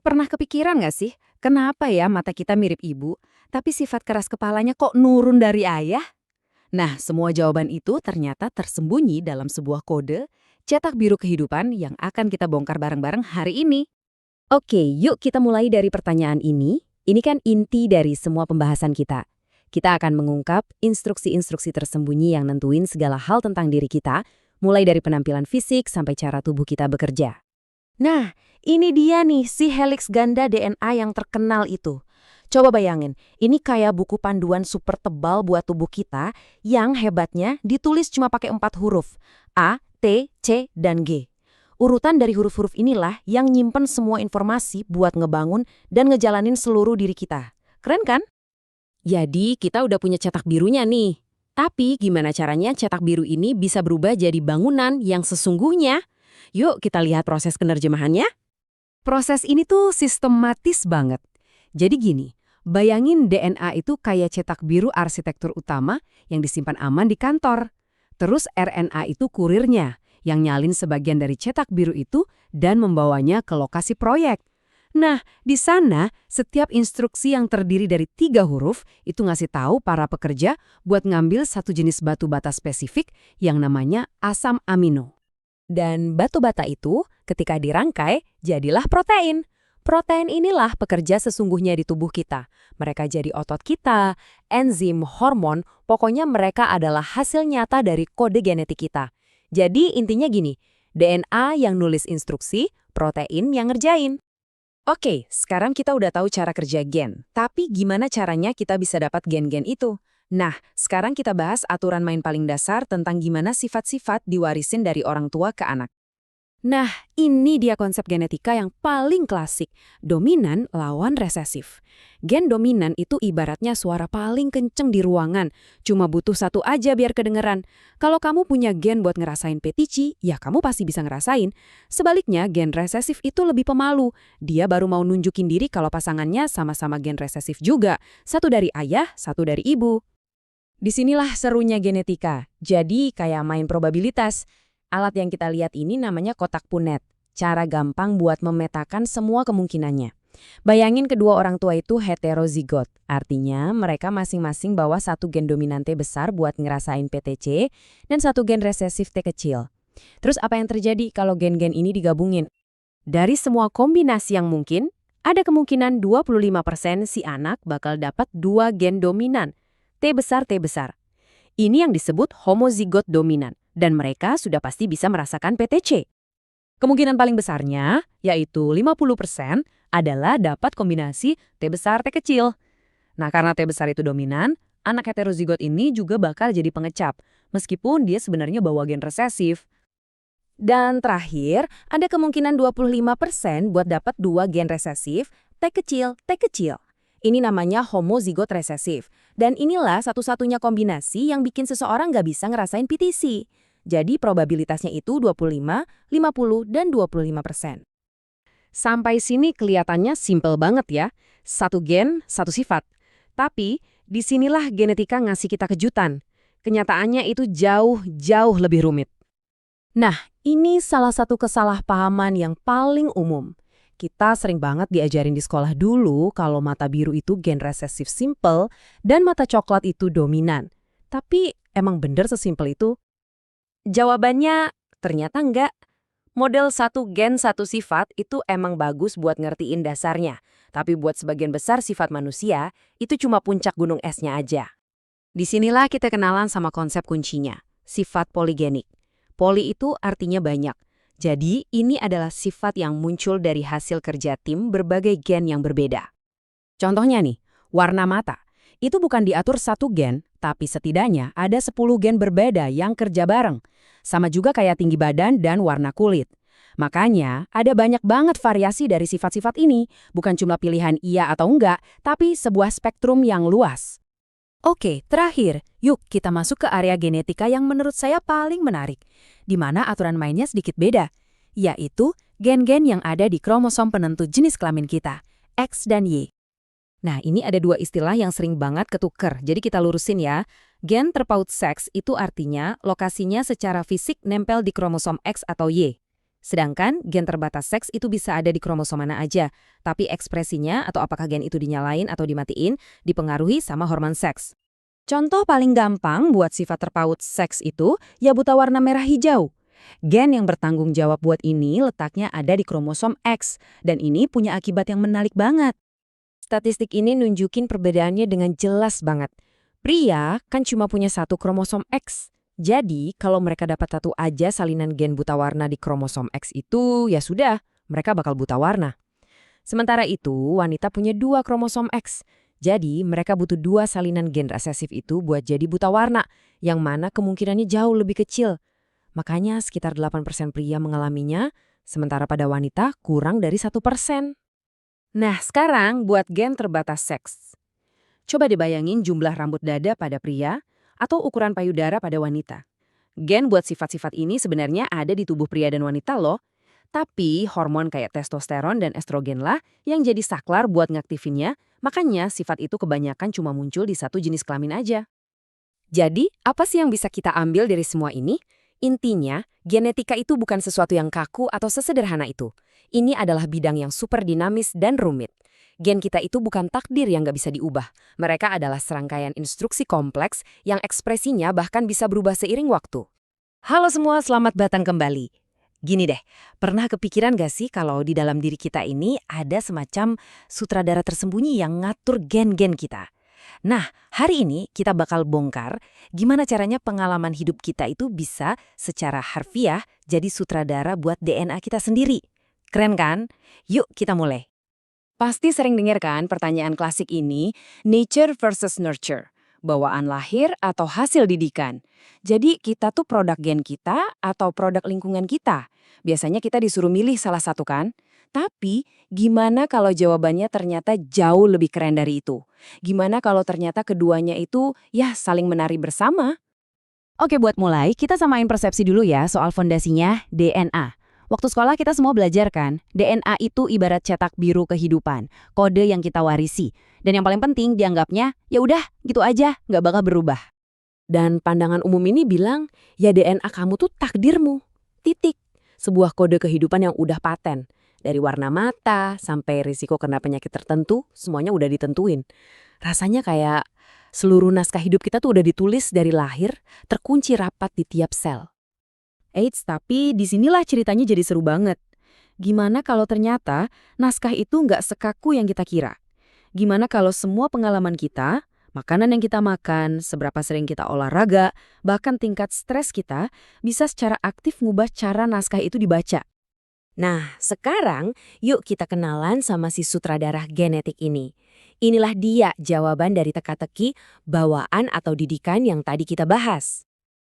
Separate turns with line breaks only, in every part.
Pernah kepikiran nggak sih, kenapa ya mata kita mirip ibu, tapi sifat keras kepalanya kok nurun dari ayah? Nah, semua jawaban itu ternyata tersembunyi dalam sebuah kode cetak biru kehidupan yang akan kita bongkar bareng-bareng hari ini. Oke, yuk kita mulai dari pertanyaan ini. Ini kan inti dari semua pembahasan kita. Kita akan mengungkap instruksi-instruksi tersembunyi yang nentuin segala hal tentang diri kita, mulai dari penampilan fisik sampai cara tubuh kita bekerja. Nah, ini dia nih si helix ganda DNA yang terkenal itu. Coba bayangin, ini kayak buku panduan super tebal buat tubuh kita yang hebatnya ditulis cuma pakai 4 huruf, A, T, C, dan G. Urutan dari huruf-huruf inilah yang nyimpen semua informasi buat ngebangun dan ngejalanin seluruh diri kita. Keren kan? Jadi kita udah punya cetak birunya nih. Tapi gimana caranya cetak biru ini bisa berubah jadi bangunan yang sesungguhnya? Yuk kita lihat proses penerjemahannya. Proses ini tuh sistematis banget. Jadi gini, bayangin DNA itu kayak cetak biru arsitektur utama yang disimpan aman di kantor. Terus RNA itu kurirnya, yang nyalin sebagian dari cetak biru itu dan membawanya ke lokasi proyek. Nah, di sana setiap instruksi yang terdiri dari 3 huruf itu ngasih tahu para pekerja buat ngambil satu jenis batu bata spesifik yang namanya asam amino. Dan batu bata itu ketika dirangkai jadilah protein. Protein inilah pekerja sesungguhnya di tubuh kita. Mereka jadi otot kita, enzim, hormon, pokoknya mereka adalah hasil nyata dari kode genetik kita. Jadi intinya gini, DNA yang nulis instruksi, protein yang ngerjain. Oke, sekarang kita udah tahu cara kerja gen. Tapi gimana caranya kita bisa dapat gen-gen itu? Nah, sekarang kita bahas aturan main paling dasar tentang gimana sifat-sifat diwarisin dari orang tua ke anak. Nah, ini dia konsep genetika yang paling klasik, dominan lawan resesif. Gen dominan itu ibaratnya suara paling kenceng di ruangan, cuma butuh satu aja biar kedengeran. Kalau kamu punya gen buat ngerasain petici, ya kamu pasti bisa ngerasain. Sebaliknya, gen resesif itu lebih pemalu. Dia baru mau nunjukin diri kalau pasangannya sama-sama gen resesif juga, satu dari ayah, satu dari ibu. Disinilah serunya genetika, jadi kayak main probabilitas. Alat yang kita lihat ini namanya kotak Punnett. Cara gampang buat memetakan semua kemungkinannya. Bayangin kedua orang tua itu heterozigot. Artinya mereka masing-masing bawa satu gen dominan T besar buat ngerasain PTC dan satu gen resesif T kecil. Terus apa yang terjadi kalau gen-gen ini digabungin? Dari semua kombinasi yang mungkin, ada kemungkinan 25% si anak bakal dapat 2 gen dominan. T besar, T besar. Ini yang disebut homozigot dominan. Dan mereka sudah pasti bisa merasakan PTC. Kemungkinan paling besarnya, yaitu 50%, adalah dapat kombinasi T besar, T kecil. Nah, karena T besar itu dominan, anak heterozigot ini juga bakal jadi pengecap, meskipun dia sebenarnya bawa gen resesif. Dan terakhir, ada kemungkinan 25% buat dapat 2 gen resesif, T kecil, T kecil. Ini namanya homozigot resesif. Dan inilah satu-satunya kombinasi yang bikin seseorang nggak bisa ngerasain PTC. Jadi probabilitasnya itu 25, 50, dan 25%. Sampai sini kelihatannya simpel banget ya. Satu gen, satu sifat. Tapi disinilah genetika ngasih kita kejutan. Kenyataannya itu jauh lebih rumit. Nah, ini salah satu kesalahpahaman yang paling umum. Kita sering banget diajarin di sekolah dulu kalau mata biru itu gen resesif simple dan mata coklat itu dominan. Tapi emang bener sesimpel itu? Jawabannya ternyata enggak. Model satu gen satu sifat itu emang bagus buat ngertiin dasarnya. Tapi buat sebagian besar sifat manusia, itu cuma puncak gunung esnya aja. Disinilah kita kenalan sama konsep kuncinya, sifat poligenik. Poli itu artinya banyak. Jadi ini adalah sifat yang muncul dari hasil kerja tim berbagai gen yang berbeda. Contohnya nih, warna mata. Itu bukan diatur satu gen, tapi setidaknya ada 10 gen berbeda yang kerja bareng. Sama juga kayak tinggi badan dan warna kulit. Makanya, ada banyak banget variasi dari sifat-sifat ini, bukan cuma pilihan iya atau enggak, tapi sebuah spektrum yang luas. Oke, terakhir, yuk kita masuk ke area genetika yang menurut saya paling menarik, di mana aturan mainnya sedikit beda, yaitu gen-gen yang ada di kromosom penentu jenis kelamin kita, X dan Y. Nah, ini ada 2 istilah yang sering banget ketuker, jadi kita lurusin ya. Gen terpaut seks itu artinya lokasinya secara fisik nempel di kromosom X atau Y. Sedangkan gen terbatas seks itu bisa ada di kromosom mana aja, tapi ekspresinya atau apakah gen itu dinyalain atau dimatiin dipengaruhi sama hormon seks. Contoh paling gampang buat sifat terpaut seks itu ya buta warna merah hijau. Gen yang bertanggung jawab buat ini letaknya ada di kromosom X, dan ini punya akibat yang menarik banget. Statistik ini nunjukin perbedaannya dengan jelas banget. Pria kan cuma punya satu kromosom X. Jadi, kalau mereka dapat satu aja salinan gen buta warna di kromosom X itu, ya sudah, mereka bakal buta warna. Sementara itu, wanita punya dua kromosom X. Jadi, mereka butuh dua salinan gen resesif itu buat jadi buta warna, yang mana kemungkinannya jauh lebih kecil. Makanya sekitar 8% pria mengalaminya, sementara pada wanita kurang dari 1%. Nah, sekarang buat gen terbatas seks. Coba dibayangin jumlah rambut dada pada pria atau ukuran payudara pada wanita. Gen buat sifat-sifat ini sebenarnya ada di tubuh pria dan wanita loh. Tapi hormon kayak testosteron dan estrogen lah yang jadi saklar buat ngaktifinnya, makanya sifat itu kebanyakan cuma muncul di satu jenis kelamin aja. Jadi, apa sih yang bisa kita ambil dari semua ini? Intinya, genetika itu bukan sesuatu yang kaku atau sesederhana itu. Ini adalah bidang yang super dinamis dan rumit. Gen kita itu bukan takdir yang nggak bisa diubah. Mereka adalah serangkaian instruksi kompleks yang ekspresinya bahkan bisa berubah seiring waktu. Halo semua, selamat datang kembali. Gini deh, pernah kepikiran gak sih kalau di dalam diri kita ini ada semacam sutradara tersembunyi yang ngatur gen-gen kita? Nah, hari ini kita bakal bongkar gimana caranya pengalaman hidup kita itu bisa secara harfiah jadi sutradara buat DNA kita sendiri. Keren kan? Yuk kita mulai. Pasti sering dengar kan pertanyaan klasik ini, nature versus nurture, bawaan lahir atau hasil didikan. Jadi kita tuh produk gen kita atau produk lingkungan kita. Biasanya kita disuruh milih salah satu kan? Tapi gimana kalau jawabannya ternyata jauh lebih keren dari itu? Gimana kalau ternyata keduanya itu ya saling menari bersama? Oke, buat mulai kita samain persepsi dulu ya soal fondasinya DNA. Waktu sekolah kita semua belajar kan, DNA itu ibarat cetak biru kehidupan, kode yang kita warisi. Dan yang paling penting dianggapnya, ya udah gitu aja, nggak bakal berubah. Dan pandangan umum ini bilang, ya DNA kamu tuh takdirmu. Titik. Sebuah kode kehidupan yang udah paten. Dari warna mata sampai risiko kena penyakit tertentu, semuanya udah ditentuin. Rasanya kayak seluruh naskah hidup kita tuh udah ditulis dari lahir, terkunci rapat di tiap sel. Eits, tapi disinilah ceritanya jadi seru banget. Gimana kalau ternyata naskah itu nggak sekaku yang kita kira? Gimana kalau semua pengalaman kita, makanan yang kita makan, seberapa sering kita olahraga, bahkan tingkat stres kita, bisa secara aktif ngubah cara naskah itu dibaca? Nah, sekarang yuk kita kenalan sama si sutradara genetik ini. Inilah dia jawaban dari teka-teki, bawaan atau didikan yang tadi kita bahas.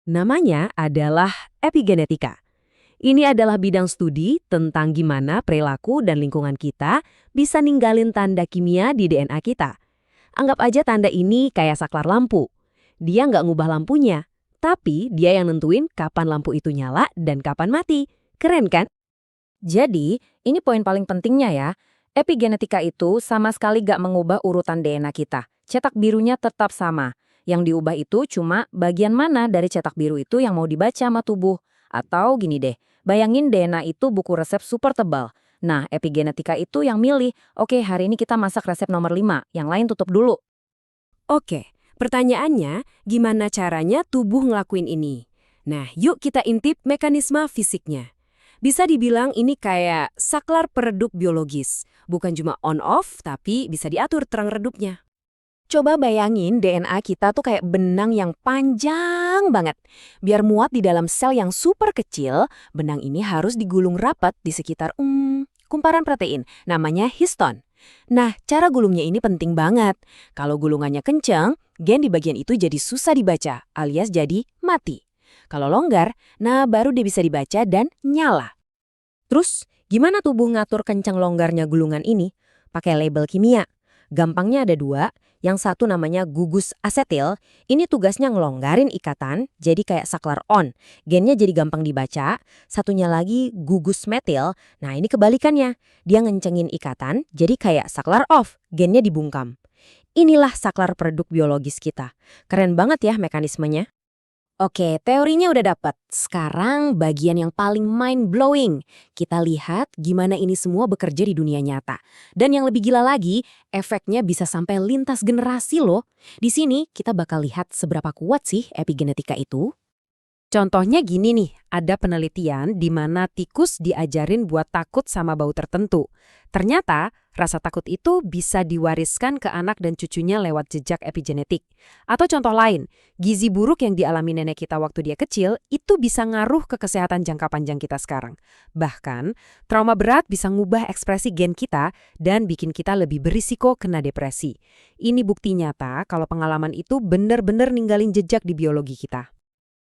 Namanya adalah epigenetika. Ini adalah bidang studi tentang gimana perilaku dan lingkungan kita bisa ninggalin tanda kimia di DNA kita. Anggap aja tanda ini kayak saklar lampu. Dia nggak ngubah lampunya, tapi dia yang nentuin kapan lampu itu nyala dan kapan mati. Keren kan? Jadi, ini poin paling pentingnya ya. Epigenetika itu sama sekali nggak mengubah urutan DNA kita. Cetak birunya tetap sama. Yang diubah itu cuma bagian mana dari cetak biru itu yang mau dibaca sama tubuh. Atau gini deh, bayangin DNA itu buku resep super tebal. Nah, epigenetika itu yang milih, oke hari ini kita masak resep nomor 5, yang lain tutup dulu. Oke, pertanyaannya gimana caranya tubuh ngelakuin ini? Nah, yuk kita intip mekanisme fisiknya. Bisa dibilang ini kayak saklar peredup biologis. Bukan cuma on-off, tapi bisa diatur terang-redupnya. Coba bayangin DNA kita tuh kayak benang yang panjang banget. Biar muat di dalam sel yang super kecil, benang ini harus digulung rapat di sekitar kumparan protein, namanya histon. Nah, cara gulungnya ini penting banget. Kalau gulungannya kencang, gen di bagian itu jadi susah dibaca, alias jadi mati. Kalau longgar, nah baru dia bisa dibaca dan nyala. Terus, gimana tubuh ngatur kencang longgarnya gulungan ini? Pakai label kimia. Gampangnya ada 2, yang satu namanya gugus asetil, ini tugasnya ngelonggarin ikatan, jadi kayak saklar on, gennya jadi gampang dibaca. Satunya lagi gugus metil, nah ini kebalikannya, dia ngencengin ikatan, jadi kayak saklar off, gennya dibungkam. Inilah saklar peredup biologis kita. Keren banget ya mekanismenya.
Oke, teorinya udah dapet. Sekarang bagian yang paling mind-blowing. Kita lihat gimana ini semua bekerja di dunia nyata. Dan yang lebih gila lagi, efeknya bisa sampai lintas generasi loh. Di sini kita bakal lihat seberapa kuat sih epigenetika itu.
Contohnya gini nih, ada penelitian di mana tikus diajarin buat takut sama bau tertentu. Ternyata, rasa takut itu bisa diwariskan ke anak dan cucunya lewat jejak epigenetik. Atau contoh lain, gizi buruk yang dialami nenek kita waktu dia kecil itu bisa ngaruh ke kesehatan jangka panjang kita sekarang. Bahkan, trauma berat bisa ngubah ekspresi gen kita dan bikin kita lebih berisiko kena depresi. Ini bukti nyata kalau pengalaman itu benar-benar ninggalin jejak di biologi kita.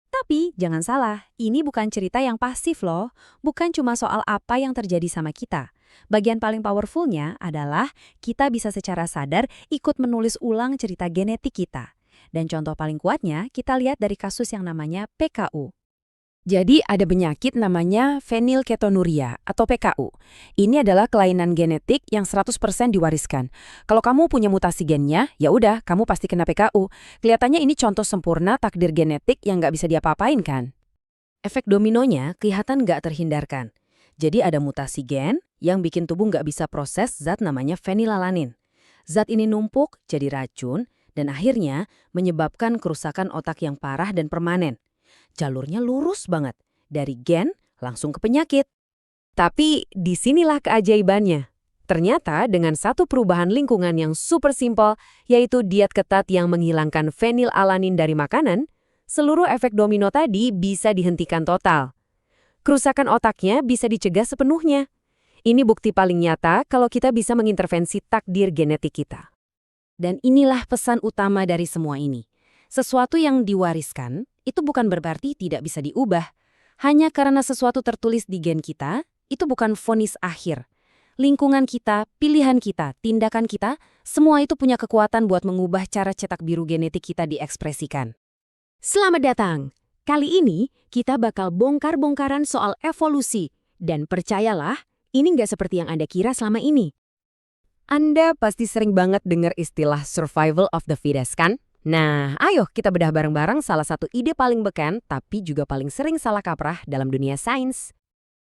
Tapi jangan salah, ini bukan cerita yang pasif loh. Bukan cuma soal apa yang terjadi sama kita. Bagian paling powerfulnya adalah kita bisa secara sadar ikut menulis ulang cerita genetik kita. Dan contoh paling kuatnya kita lihat dari kasus yang namanya PKU.
Jadi ada penyakit namanya fenilketonuria atau PKU. Ini adalah kelainan genetik yang 100% diwariskan. Kalau kamu punya mutasi gennya, ya udah kamu pasti kena PKU. Kelihatannya ini contoh sempurna takdir genetik yang nggak bisa diapa-apain kan? Efek dominonya kelihatan nggak terhindarkan. Jadi ada mutasi gen yang bikin tubuh nggak bisa proses zat namanya fenilalanin. Zat ini numpuk jadi racun dan akhirnya menyebabkan kerusakan otak yang parah dan permanen. Jalurnya lurus banget, dari gen langsung ke penyakit. Tapi disinilah keajaibannya. Ternyata dengan satu perubahan lingkungan yang super simpel, yaitu diet ketat yang menghilangkan fenilalanin dari makanan, seluruh efek domino tadi bisa dihentikan total. Kerusakan otaknya bisa dicegah sepenuhnya. Ini bukti paling nyata kalau kita bisa mengintervensi takdir genetik kita. Dan inilah pesan utama dari semua ini. Sesuatu yang diwariskan itu bukan berarti tidak bisa diubah. Hanya karena sesuatu tertulis di gen kita, itu bukan vonis akhir. Lingkungan kita, pilihan kita, tindakan kita, semua itu punya kekuatan buat mengubah cara cetak biru genetik kita diekspresikan.
Selamat datang! Kali ini kita bakal bongkar-bongkaran soal evolusi. Dan percayalah, ini nggak seperti yang Anda kira selama ini.
Anda pasti sering banget dengar istilah survival of the fittest kan? Nah, ayo kita bedah bareng-bareng salah satu ide paling beken tapi juga paling sering salah kaprah dalam dunia sains.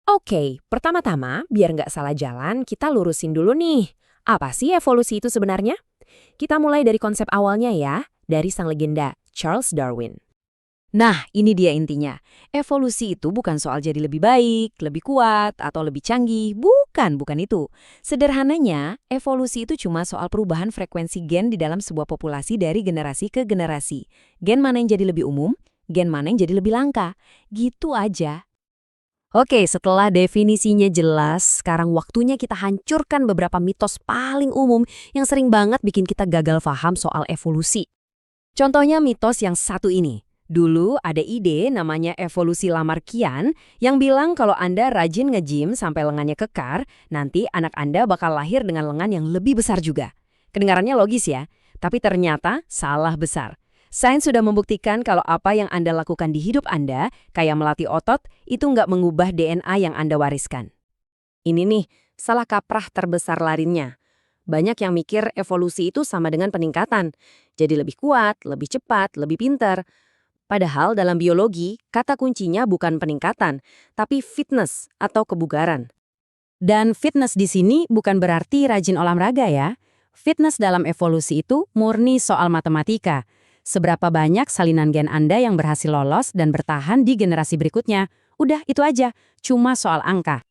Oke, pertama-tama, biar nggak salah jalan, kita lurusin dulu nih. Apa sih evolusi itu sebenarnya? Kita mulai dari konsep awalnya ya, dari sang legenda, Charles Darwin.
Nah, ini dia intinya. Evolusi itu bukan soal jadi lebih baik, lebih kuat, atau lebih canggih. Bukan itu. Sederhananya, evolusi itu cuma soal perubahan frekuensi gen di dalam sebuah populasi dari generasi ke generasi. Gen mana yang jadi lebih umum, gen mana yang jadi lebih langka. Gitu aja. Oke, setelah definisinya jelas, sekarang waktunya kita hancurkan beberapa mitos paling umum yang sering banget bikin kita gagal paham soal evolusi. Contohnya mitos yang satu ini. Dulu ada ide namanya evolusi Lamarckian yang bilang kalau Anda rajin nge-gym sampai lengannya kekar, nanti anak Anda bakal lahir dengan lengan yang lebih besar juga. Kedengarannya logis ya, tapi ternyata salah besar. Sains sudah membuktikan kalau apa yang Anda lakukan di hidup Anda, kayak melatih otot, itu nggak mengubah DNA yang Anda wariskan. Ini nih, salah kaprah terbesar lainnya. Banyak yang mikir evolusi itu sama dengan peningkatan. Jadi lebih kuat, lebih cepat, lebih pintar. Padahal dalam biologi, kata kuncinya bukan peningkatan, tapi fitness atau kebugaran. Dan fitness di sini bukan berarti rajin olahraga ya. Fitness dalam evolusi itu murni soal matematika. Seberapa banyak salinan gen Anda yang berhasil lolos dan bertahan di generasi berikutnya. Udah itu aja, cuma soal angka.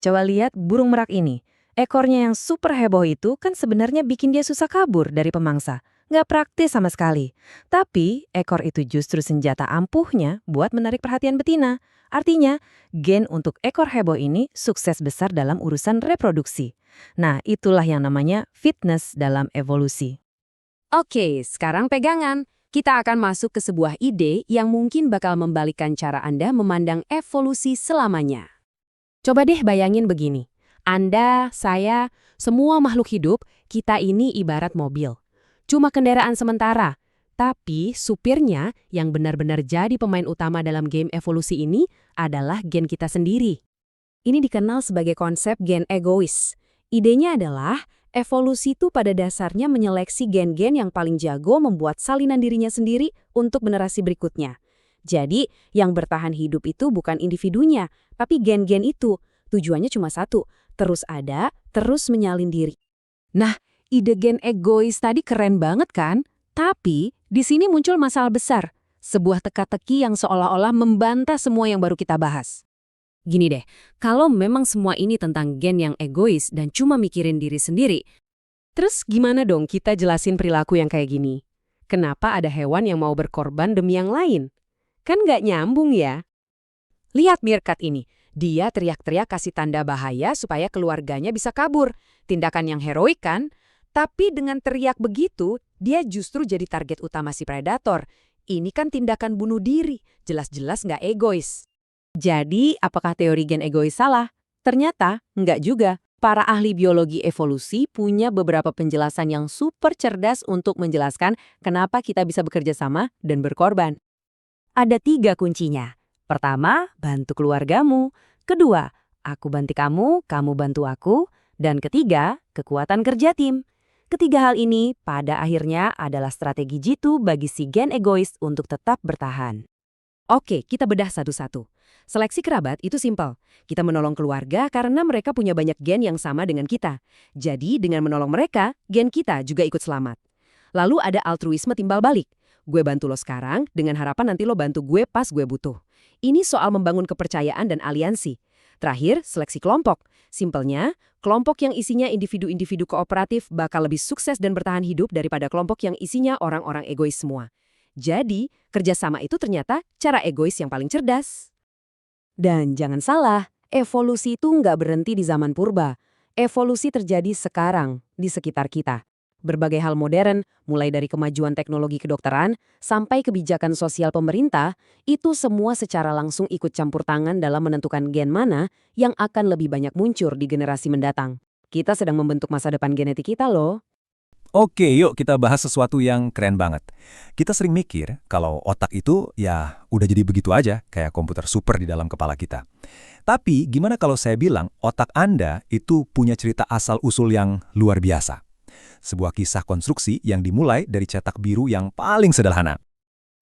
Coba lihat burung merak ini. Ekornya yang super heboh itu kan sebenarnya bikin dia susah kabur dari pemangsa. Nggak praktis sama sekali. Tapi, ekor itu justru senjata ampuhnya buat menarik perhatian betina. Artinya, gen untuk ekor heboh ini sukses besar dalam urusan reproduksi. Nah, itulah yang namanya fitness dalam evolusi. Oke, sekarang pegangan. Kita akan masuk ke sebuah ide yang mungkin bakal membalikkan cara Anda memandang evolusi selamanya. Coba deh bayangin begini. Anda, saya, semua makhluk hidup, kita ini ibarat mobil. Cuma kendaraan sementara, tapi supirnya yang benar-benar jadi pemain utama dalam game evolusi ini adalah gen kita sendiri. Ini dikenal sebagai konsep gen egois. Idenya adalah evolusi itu pada dasarnya menyeleksi gen-gen yang paling jago membuat salinan dirinya sendiri untuk generasi berikutnya.
Jadi, yang bertahan hidup itu bukan individunya, tapi gen-gen itu. Tujuannya cuma satu, terus ada, terus menyalin diri.
Nah, ide gen egois tadi keren banget kan? Tapi, di sini muncul masalah besar. Sebuah teka-teki yang seolah-olah membantah semua yang baru kita bahas.
Gini deh, kalau memang semua ini tentang gen yang egois dan cuma mikirin diri sendiri,
Terus gimana dong kita jelasin perilaku yang kayak gini? Kenapa ada hewan yang mau berkorban demi yang lain? Kan nggak nyambung ya? Lihat meerkat ini. Dia teriak-teriak kasih tanda bahaya supaya keluarganya bisa kabur. Tindakan yang heroik kan? Tapi dengan teriak begitu, dia justru jadi target utama si predator. Ini kan tindakan bunuh diri. Jelas-jelas nggak egois. Jadi, apakah teori gen egois salah? Ternyata, nggak juga. Para ahli biologi evolusi punya beberapa penjelasan yang super cerdas untuk menjelaskan kenapa kita bisa bekerja sama dan berkorban.
Ada 3 kuncinya. Pertama, bantu keluargamu. Kedua, aku bantu kamu, kamu bantu aku. Dan ketiga, kekuatan kerja tim. Ketiga hal ini pada akhirnya adalah strategi jitu bagi si gen egois untuk tetap bertahan.
Oke, kita bedah satu-satu. Seleksi kerabat itu simpel. Kita menolong keluarga karena mereka punya banyak gen yang sama dengan kita. Jadi, dengan menolong mereka, gen kita juga ikut selamat. Lalu ada altruisme timbal balik. Gue bantu lo sekarang dengan harapan nanti lo bantu gue pas gue butuh. Ini soal membangun kepercayaan dan aliansi. Terakhir, seleksi kelompok. Simpelnya, kelompok yang isinya individu-individu kooperatif bakal lebih sukses dan bertahan hidup daripada kelompok yang isinya orang-orang egois semua. Jadi, kerjasama itu ternyata cara egois yang paling cerdas.
Dan jangan salah, evolusi itu nggak berhenti di zaman purba. Evolusi terjadi sekarang, di sekitar kita. Berbagai hal modern, mulai dari kemajuan teknologi kedokteran, sampai kebijakan sosial pemerintah, itu semua secara langsung ikut campur tangan dalam menentukan gen mana yang akan lebih banyak muncul di generasi mendatang. Kita sedang membentuk masa depan genetik kita loh.
Oke, yuk kita bahas sesuatu yang keren banget. Kita sering mikir kalau otak itu ya udah jadi begitu aja, kayak komputer super di dalam kepala kita. Tapi gimana kalau saya bilang otak Anda itu punya cerita asal-usul yang luar biasa? Sebuah kisah konstruksi yang dimulai dari cetak biru yang paling sederhana.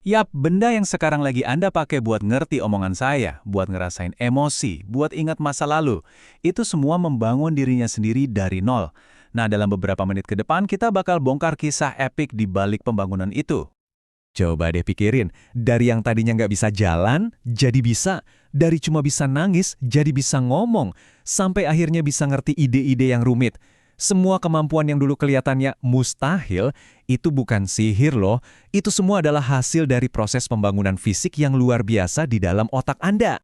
Yap, benda yang sekarang lagi Anda pakai buat ngerti omongan saya, buat ngerasain emosi, buat ingat masa lalu, itu semua membangun dirinya sendiri dari nol. Nah, dalam beberapa menit ke depan kita bakal bongkar kisah epik di balik pembangunan itu. Coba deh pikirin, dari yang tadinya nggak bisa jalan, jadi bisa. Dari cuma bisa nangis, jadi bisa ngomong. Sampai akhirnya bisa ngerti ide-ide yang rumit. Semua kemampuan yang dulu kelihatannya mustahil, itu bukan sihir loh. Itu semua adalah hasil dari proses pembangunan fisik yang luar biasa di dalam otak Anda.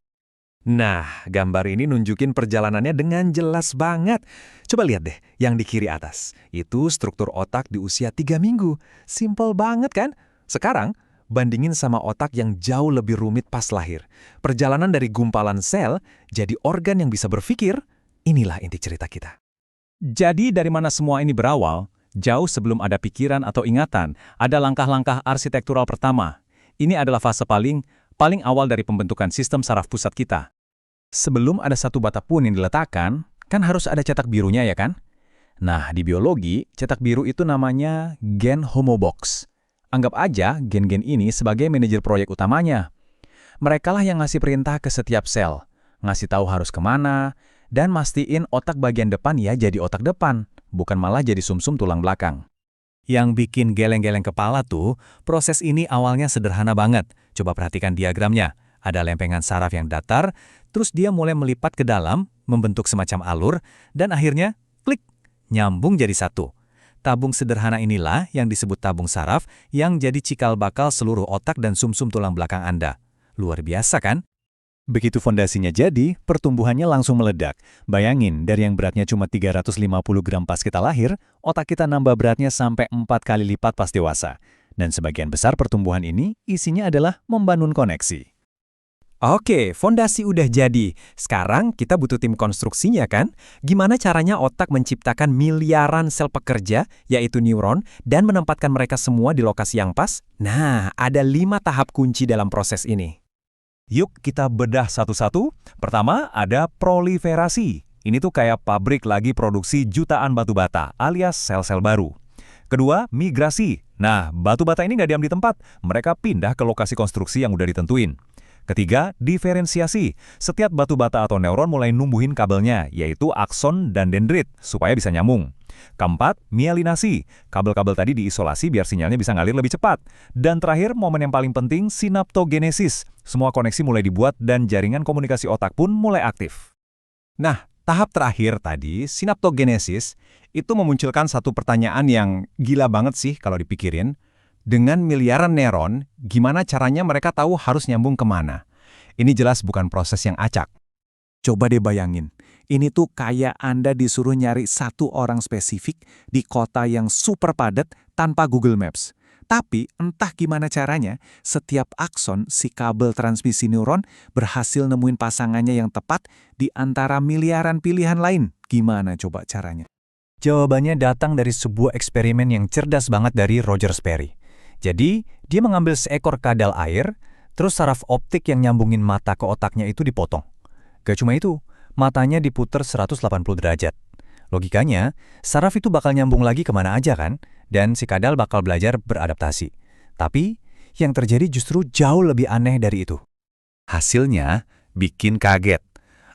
Nah, gambar ini nunjukin perjalanannya dengan jelas banget. Coba lihat deh, yang di kiri atas. Itu struktur otak di usia 3 minggu. Simple banget kan? Sekarang, bandingin sama otak yang jauh lebih rumit pas lahir. Perjalanan dari gumpalan sel jadi organ yang bisa berpikir, inilah inti cerita kita. Jadi dari mana semua ini berawal? Jauh sebelum ada pikiran atau ingatan, ada langkah-langkah arsitektural pertama. Ini adalah fase paling awal dari pembentukan sistem saraf pusat kita. Sebelum ada satu bata pun yang diletakkan, kan harus ada cetak birunya ya kan? Nah, di biologi, cetak biru itu namanya gen homobox. Anggap aja gen-gen ini sebagai manajer proyek utamanya. Merekalah yang ngasih perintah ke setiap sel, ngasih tahu harus kemana, dan mastiin otak bagian depan ya jadi otak depan, bukan malah jadi sumsum tulang belakang. Yang bikin geleng-geleng kepala tuh, proses ini awalnya sederhana banget. Coba perhatikan diagramnya. Ada lempengan saraf yang datar, terus dia mulai melipat ke dalam, membentuk semacam alur, dan akhirnya, klik, nyambung jadi satu. Tabung sederhana inilah yang disebut tabung saraf yang jadi cikal bakal seluruh otak dan sumsum tulang belakang Anda. Luar biasa kan? Begitu fondasinya jadi, pertumbuhannya langsung meledak. Bayangin, dari yang beratnya cuma 350 gram pas kita lahir, otak kita nambah beratnya sampai 4 kali lipat pas dewasa. Dan sebagian besar pertumbuhan ini isinya adalah membangun koneksi. Oke, fondasi udah jadi. Sekarang kita butuh tim konstruksinya kan? Gimana caranya otak menciptakan miliaran sel pekerja, yaitu neuron, dan menempatkan mereka semua di lokasi yang pas? Nah, ada 5 tahap kunci dalam proses ini. Yuk kita bedah satu-satu. Pertama, ada proliferasi. Ini tuh kayak pabrik lagi produksi jutaan batu bata, alias sel-sel baru. Kedua, migrasi. Nah, batu bata ini nggak diam di tempat. Mereka pindah ke lokasi konstruksi yang udah ditentuin. Ketiga, diferensiasi. Setiap batu bata atau neuron mulai numbuhin kabelnya, yaitu akson dan dendrit, supaya bisa nyambung. Keempat, mielinasi. Kabel-kabel tadi diisolasi biar sinyalnya bisa ngalir lebih cepat. Dan terakhir, momen yang paling penting, sinaptogenesis. Semua koneksi mulai dibuat dan jaringan komunikasi otak pun mulai aktif. Nah, tahap terakhir tadi, sinaptogenesis, itu memunculkan satu pertanyaan yang gila banget sih kalau dipikirin. Dengan miliaran neuron, gimana caranya mereka tahu harus nyambung kemana? Ini jelas bukan proses yang acak. Coba deh bayangin, ini tuh kayak Anda disuruh nyari satu orang spesifik di kota yang super padat tanpa Google Maps. Tapi entah gimana caranya, setiap akson si kabel transmisi neuron berhasil nemuin pasangannya yang tepat di antara miliaran pilihan lain. Gimana coba caranya? Jawabannya datang dari sebuah eksperimen yang cerdas banget dari Roger Sperry. Jadi, dia mengambil seekor kadal air, terus saraf optik yang nyambungin mata ke otaknya itu dipotong. Gak cuma itu, matanya diputer 180 derajat. Logikanya, saraf itu bakal nyambung lagi kemana aja kan, dan si kadal bakal belajar beradaptasi. Tapi, yang terjadi justru jauh lebih aneh dari itu. Hasilnya, bikin kaget.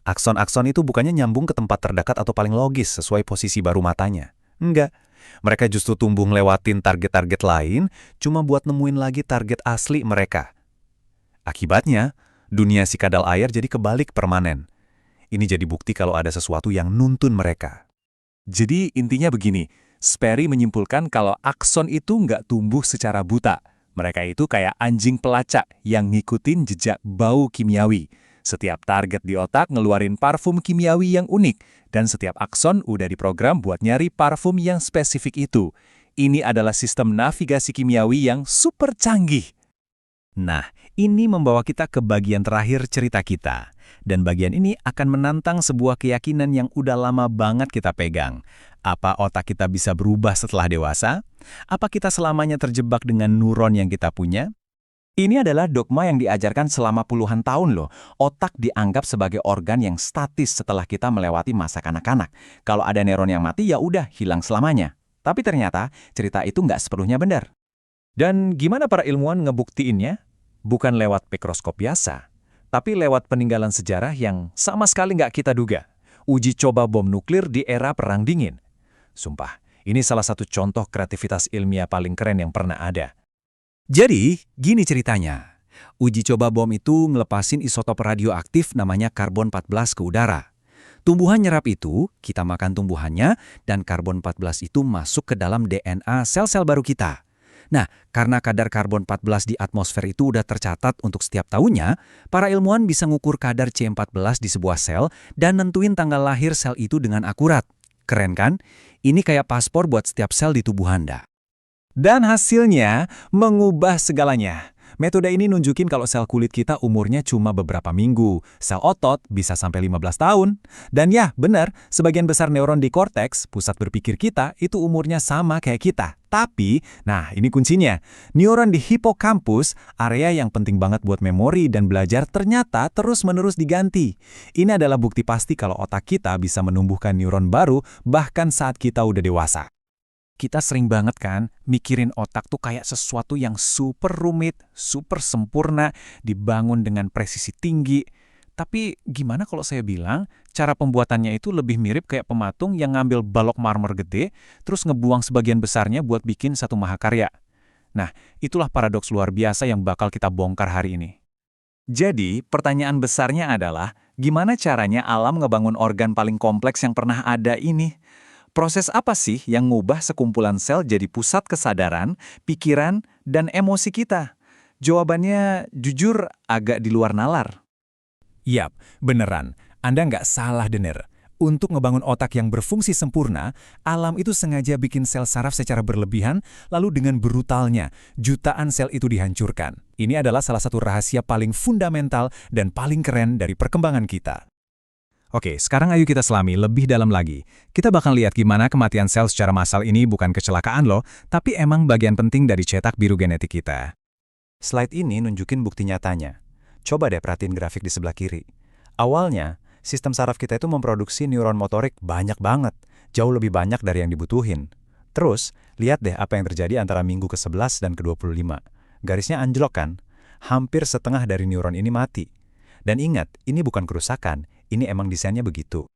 Akson-akson itu bukannya nyambung ke tempat terdekat atau paling logis sesuai posisi baru matanya. Enggak. Mereka justru tumbuh ngelewatin target-target lain cuma buat nemuin lagi target asli mereka. Akibatnya, dunia si kadal air jadi kebalik permanen. Ini jadi bukti kalau ada sesuatu yang nuntun mereka. Jadi intinya begini, Sperry menyimpulkan kalau akson itu nggak tumbuh secara buta. Mereka itu kayak anjing pelacak yang ngikutin jejak bau kimiawi. Setiap target di otak ngeluarin parfum kimiawi yang unik, dan setiap akson udah diprogram buat nyari parfum yang spesifik itu. Ini adalah sistem navigasi kimiawi yang super canggih. Nah, ini membawa kita ke bagian terakhir cerita kita. Dan bagian ini akan menantang sebuah keyakinan yang udah lama banget kita pegang. Apa otak kita bisa berubah setelah dewasa? Apa kita selamanya terjebak dengan neuron yang kita punya? Ini adalah dogma yang diajarkan selama puluhan tahun loh. Otak dianggap sebagai organ yang statis setelah kita melewati masa kanak-kanak. Kalau ada neuron yang mati, ya udah hilang selamanya. Tapi ternyata cerita itu nggak sepenuhnya benar. Dan gimana para ilmuwan ngebuktiinnya? Bukan lewat mikroskop biasa, tapi lewat peninggalan sejarah yang sama sekali nggak kita duga. Uji coba bom nuklir di era Perang Dingin. Sumpah, ini salah satu contoh kreativitas ilmiah paling keren yang pernah ada. Jadi, gini ceritanya. Uji coba bom itu ngelepasin isotop radioaktif namanya karbon-14 ke udara. Tumbuhan nyerap itu, kita makan tumbuhannya, dan karbon-14 itu masuk ke dalam DNA sel-sel baru kita. Nah, karena kadar karbon-14 di atmosfer itu udah tercatat untuk setiap tahunnya, para ilmuwan bisa ngukur kadar C14 di sebuah sel dan nentuin tanggal lahir sel itu dengan akurat. Keren kan? Ini kayak paspor buat setiap sel di tubuh Anda. Dan hasilnya mengubah segalanya. Metode ini nunjukin kalau sel kulit kita umurnya cuma beberapa minggu. Sel otot bisa sampai 15 tahun. Dan ya, benar, sebagian besar neuron di korteks, pusat berpikir kita, itu umurnya sama kayak kita. Tapi, nah ini kuncinya, neuron di hipokampus, area yang penting banget buat memori dan belajar ternyata terus-menerus diganti. Ini adalah bukti pasti kalau otak kita bisa menumbuhkan neuron baru bahkan saat kita udah dewasa. Kita sering banget kan mikirin otak tuh kayak sesuatu yang super rumit, super sempurna, dibangun dengan presisi tinggi. Tapi gimana kalau saya bilang cara pembuatannya itu lebih mirip kayak pematung yang ngambil balok marmer gede, terus ngebuang sebagian besarnya buat bikin satu mahakarya. Nah, itulah paradoks luar biasa yang bakal kita bongkar hari ini. Jadi, pertanyaan besarnya adalah, gimana caranya alam ngebangun organ paling kompleks yang pernah ada ini? Proses apa sih yang ngubah sekumpulan sel jadi pusat kesadaran, pikiran, dan emosi kita? Jawabannya jujur agak di luar nalar. Yap, beneran. Anda nggak salah denger. Untuk ngebangun otak yang berfungsi sempurna, alam itu sengaja bikin sel saraf secara berlebihan, lalu dengan brutalnya, jutaan sel itu dihancurkan. Ini adalah salah satu rahasia paling fundamental dan paling keren dari perkembangan kita. Oke, sekarang ayo kita selami lebih dalam lagi. Kita bakal lihat gimana kematian sel secara massal ini bukan kecelakaan loh, tapi emang bagian penting dari cetak biru genetik kita. Slide ini nunjukin bukti nyatanya. Coba deh perhatiin grafik di sebelah kiri. Awalnya, sistem saraf kita itu memproduksi neuron motorik banyak banget, jauh lebih banyak dari yang dibutuhin. Terus, lihat deh apa yang terjadi antara minggu ke-11 dan ke-25. Garisnya anjlok kan? Hampir setengah dari neuron ini mati. Dan ingat, ini bukan kerusakan, ini emang desainnya begitu.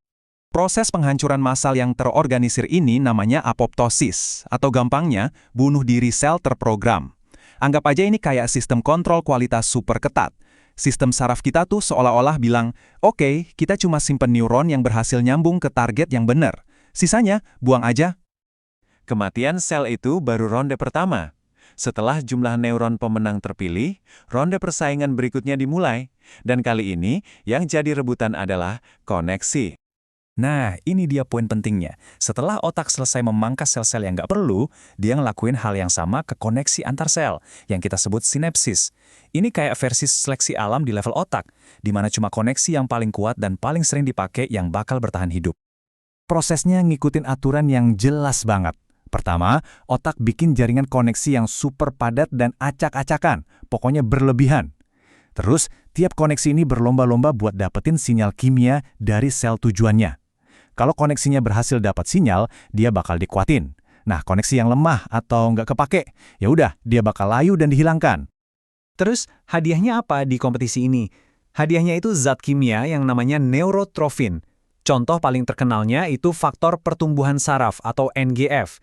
Proses penghancuran massal yang terorganisir ini namanya apoptosis, atau gampangnya, bunuh diri sel terprogram. Anggap aja ini kayak sistem kontrol kualitas super ketat. Sistem saraf kita tuh seolah-olah bilang, oke, kita cuma simpen neuron yang berhasil nyambung ke target yang benar. Sisanya, buang aja. Kematian sel itu baru ronde pertama. Setelah jumlah neuron pemenang terpilih, ronde persaingan berikutnya dimulai. Dan kali ini, yang jadi rebutan adalah koneksi. Nah, ini dia poin pentingnya. Setelah otak selesai memangkas sel-sel yang nggak perlu, dia ngelakuin hal yang sama ke koneksi antar sel, yang kita sebut sinapsis. Ini kayak versi seleksi alam di level otak, di mana cuma koneksi yang paling kuat dan paling sering dipakai yang bakal bertahan hidup. Prosesnya ngikutin aturan yang jelas banget. Pertama, otak bikin jaringan koneksi yang super padat dan acak-acakan, pokoknya berlebihan. Terus, tiap koneksi ini berlomba-lomba buat dapetin sinyal kimia dari sel tujuannya. Kalau koneksinya berhasil dapat sinyal, dia bakal dikuatin. Nah, koneksi yang lemah atau nggak kepake, ya udah, dia bakal layu dan dihilangkan. Terus, hadiahnya apa di kompetisi ini? Hadiahnya itu zat kimia yang namanya neurotrofin. Contoh paling terkenalnya itu faktor pertumbuhan saraf atau NGF.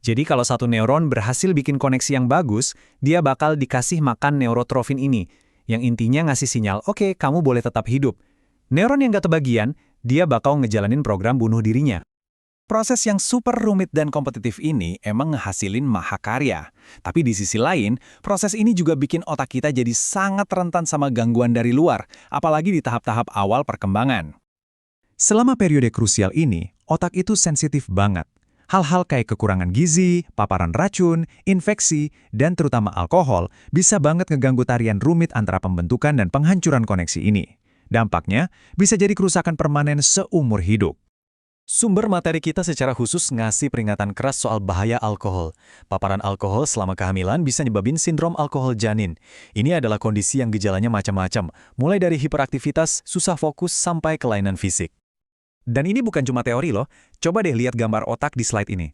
Jadi kalau satu neuron berhasil bikin koneksi yang bagus, dia bakal dikasih makan neurotrofin ini, yang intinya ngasih sinyal, oke, kamu boleh tetap hidup. Neuron yang nggak kebagian, dia bakal ngejalanin program bunuh dirinya. Proses yang super rumit dan kompetitif ini emang ngehasilin mahakarya. Tapi di sisi lain, proses ini juga bikin otak kita jadi sangat rentan sama gangguan dari luar, apalagi di tahap-tahap awal perkembangan. Selama periode krusial ini, otak itu sensitif banget. Hal-hal kayak kekurangan gizi, paparan racun, infeksi, dan terutama alkohol bisa banget ngeganggu tarian rumit antara pembentukan dan penghancuran koneksi ini. Dampaknya bisa jadi kerusakan permanen seumur hidup. Sumber materi kita secara khusus ngasih peringatan keras soal bahaya alkohol. Paparan alkohol selama kehamilan bisa nyebabin sindrom alkohol janin. Ini adalah kondisi yang gejalanya macam-macam, mulai dari hiperaktivitas, susah fokus, sampai kelainan fisik. Dan ini bukan cuma teori loh, coba deh lihat gambar otak di slide ini.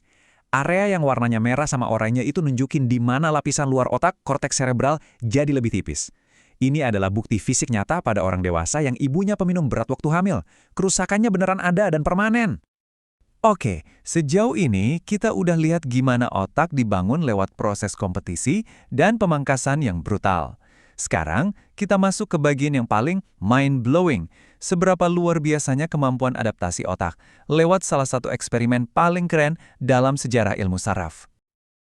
Area yang warnanya merah sama oranye itu nunjukin di mana lapisan luar otak, korteks cerebral, jadi lebih tipis. Ini adalah bukti fisik nyata pada orang dewasa yang ibunya peminum berat waktu hamil. Kerusakannya beneran ada dan permanen. Oke, sejauh ini kita udah lihat gimana otak dibangun lewat proses kompetisi dan pemangkasan yang brutal. Sekarang, kita masuk ke bagian yang paling mind-blowing. Seberapa luar biasanya kemampuan adaptasi otak lewat salah satu eksperimen paling keren dalam sejarah ilmu saraf.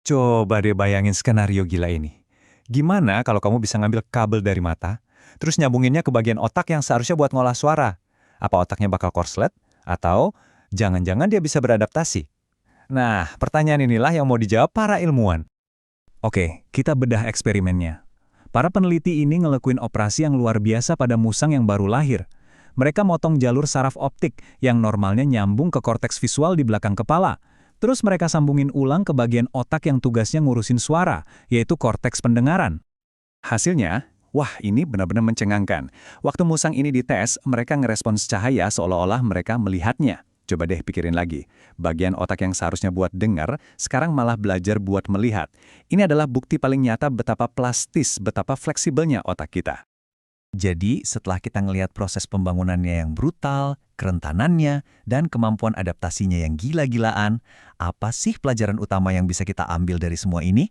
Coba deh bayangin skenario gila ini. Gimana kalau kamu bisa ngambil kabel dari mata, terus nyambunginnya ke bagian otak yang seharusnya buat ngolah suara? Apa otaknya bakal korslet? Atau jangan-jangan dia bisa beradaptasi? Nah, pertanyaan inilah yang mau dijawab para ilmuwan. Oke, kita bedah eksperimennya. Para peneliti ini ngelakuin operasi yang luar biasa pada musang yang baru lahir. Mereka motong jalur saraf optik yang normalnya nyambung ke korteks visual di belakang kepala. Terus mereka sambungin ulang ke bagian otak yang tugasnya ngurusin suara, yaitu korteks pendengaran. Hasilnya, wah ini benar-benar mencengangkan. Waktu musang ini dites, mereka ngerespons cahaya seolah-olah mereka melihatnya. Coba deh pikirin lagi, bagian otak yang seharusnya buat dengar, sekarang malah belajar buat melihat. Ini adalah bukti paling nyata betapa plastis, betapa fleksibelnya otak kita. Jadi, setelah kita ngelihat proses pembangunannya yang brutal, kerentanannya, dan kemampuan adaptasinya yang gila-gilaan, apa sih pelajaran utama yang bisa kita ambil dari semua ini?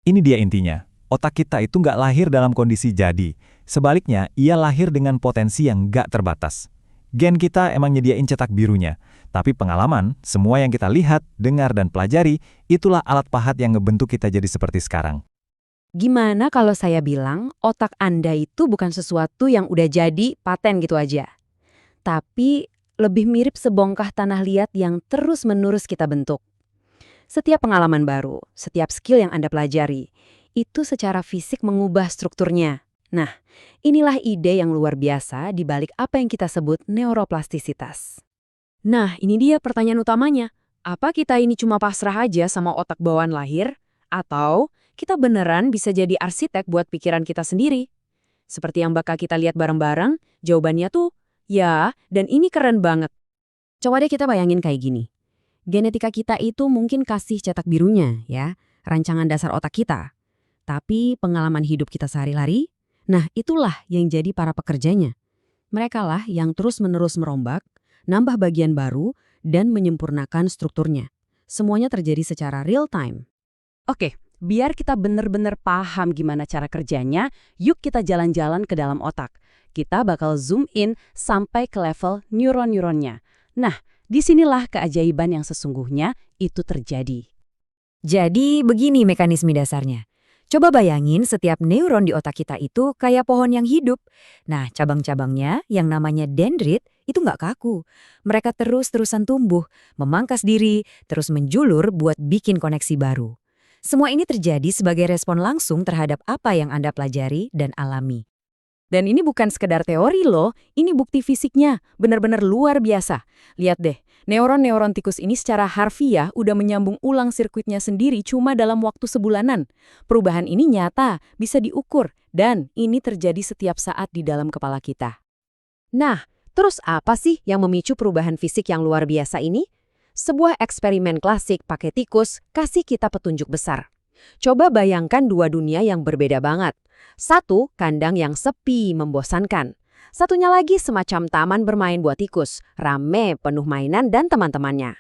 Ini dia intinya, otak kita itu nggak lahir dalam kondisi jadi. Sebaliknya, ia lahir dengan potensi yang nggak terbatas. Gen kita emang nyediain cetak birunya, tapi pengalaman, semua yang kita lihat, dengar, dan pelajari, itulah alat pahat yang ngebentuk kita jadi seperti sekarang.
Gimana kalau saya bilang otak Anda itu bukan sesuatu yang udah jadi paten gitu aja, tapi lebih mirip sebongkah tanah liat yang terus-menerus kita bentuk. Setiap pengalaman baru, setiap skill yang Anda pelajari, itu secara fisik mengubah strukturnya. Nah, inilah ide yang luar biasa di balik apa yang kita sebut neuroplastisitas. Nah, ini dia pertanyaan utamanya. Apa kita ini cuma pasrah aja sama otak bawaan lahir? Atau kita beneran bisa jadi arsitek buat pikiran kita sendiri? Seperti yang bakal kita lihat bareng-bareng, jawabannya tuh, ya, dan ini keren banget. Coba deh kita bayangin kayak gini.
Genetika kita itu mungkin kasih cetak birunya, ya, rancangan dasar otak kita. Tapi pengalaman hidup kita sehari-hari, nah itulah yang jadi para pekerjanya. Merekalah yang terus-menerus merombak, nambah bagian baru, dan menyempurnakan strukturnya. Semuanya terjadi secara real time.
Oke, biar kita benar-benar paham gimana cara kerjanya, yuk kita jalan-jalan ke dalam otak. Kita bakal zoom in sampai ke level neuron-neuronnya. Nah, disinilah keajaiban yang sesungguhnya itu terjadi.
Jadi begini mekanisme dasarnya. Coba bayangin setiap neuron di otak kita itu kayak pohon yang hidup. Nah, cabang-cabangnya yang namanya dendrit itu nggak kaku. Mereka terus-terusan tumbuh, memangkas diri, terus menjulur buat bikin koneksi baru. Semua ini terjadi sebagai respon langsung terhadap apa yang Anda pelajari dan alami.
Dan ini bukan sekedar teori loh, ini bukti fisiknya, benar-benar luar biasa. Lihat deh, neuron-neuron tikus ini secara harfiah udah menyambung ulang sirkuitnya sendiri cuma dalam waktu sebulanan. Perubahan ini nyata, bisa diukur, dan ini terjadi setiap saat di dalam kepala kita.
Nah, terus apa sih yang memicu perubahan fisik yang luar biasa ini? Sebuah eksperimen klasik pakai tikus kasih kita petunjuk besar. Coba bayangkan dua dunia yang berbeda banget. Satu, kandang yang sepi, membosankan. Satunya lagi semacam taman bermain buat tikus, rame, penuh mainan dan teman-temannya.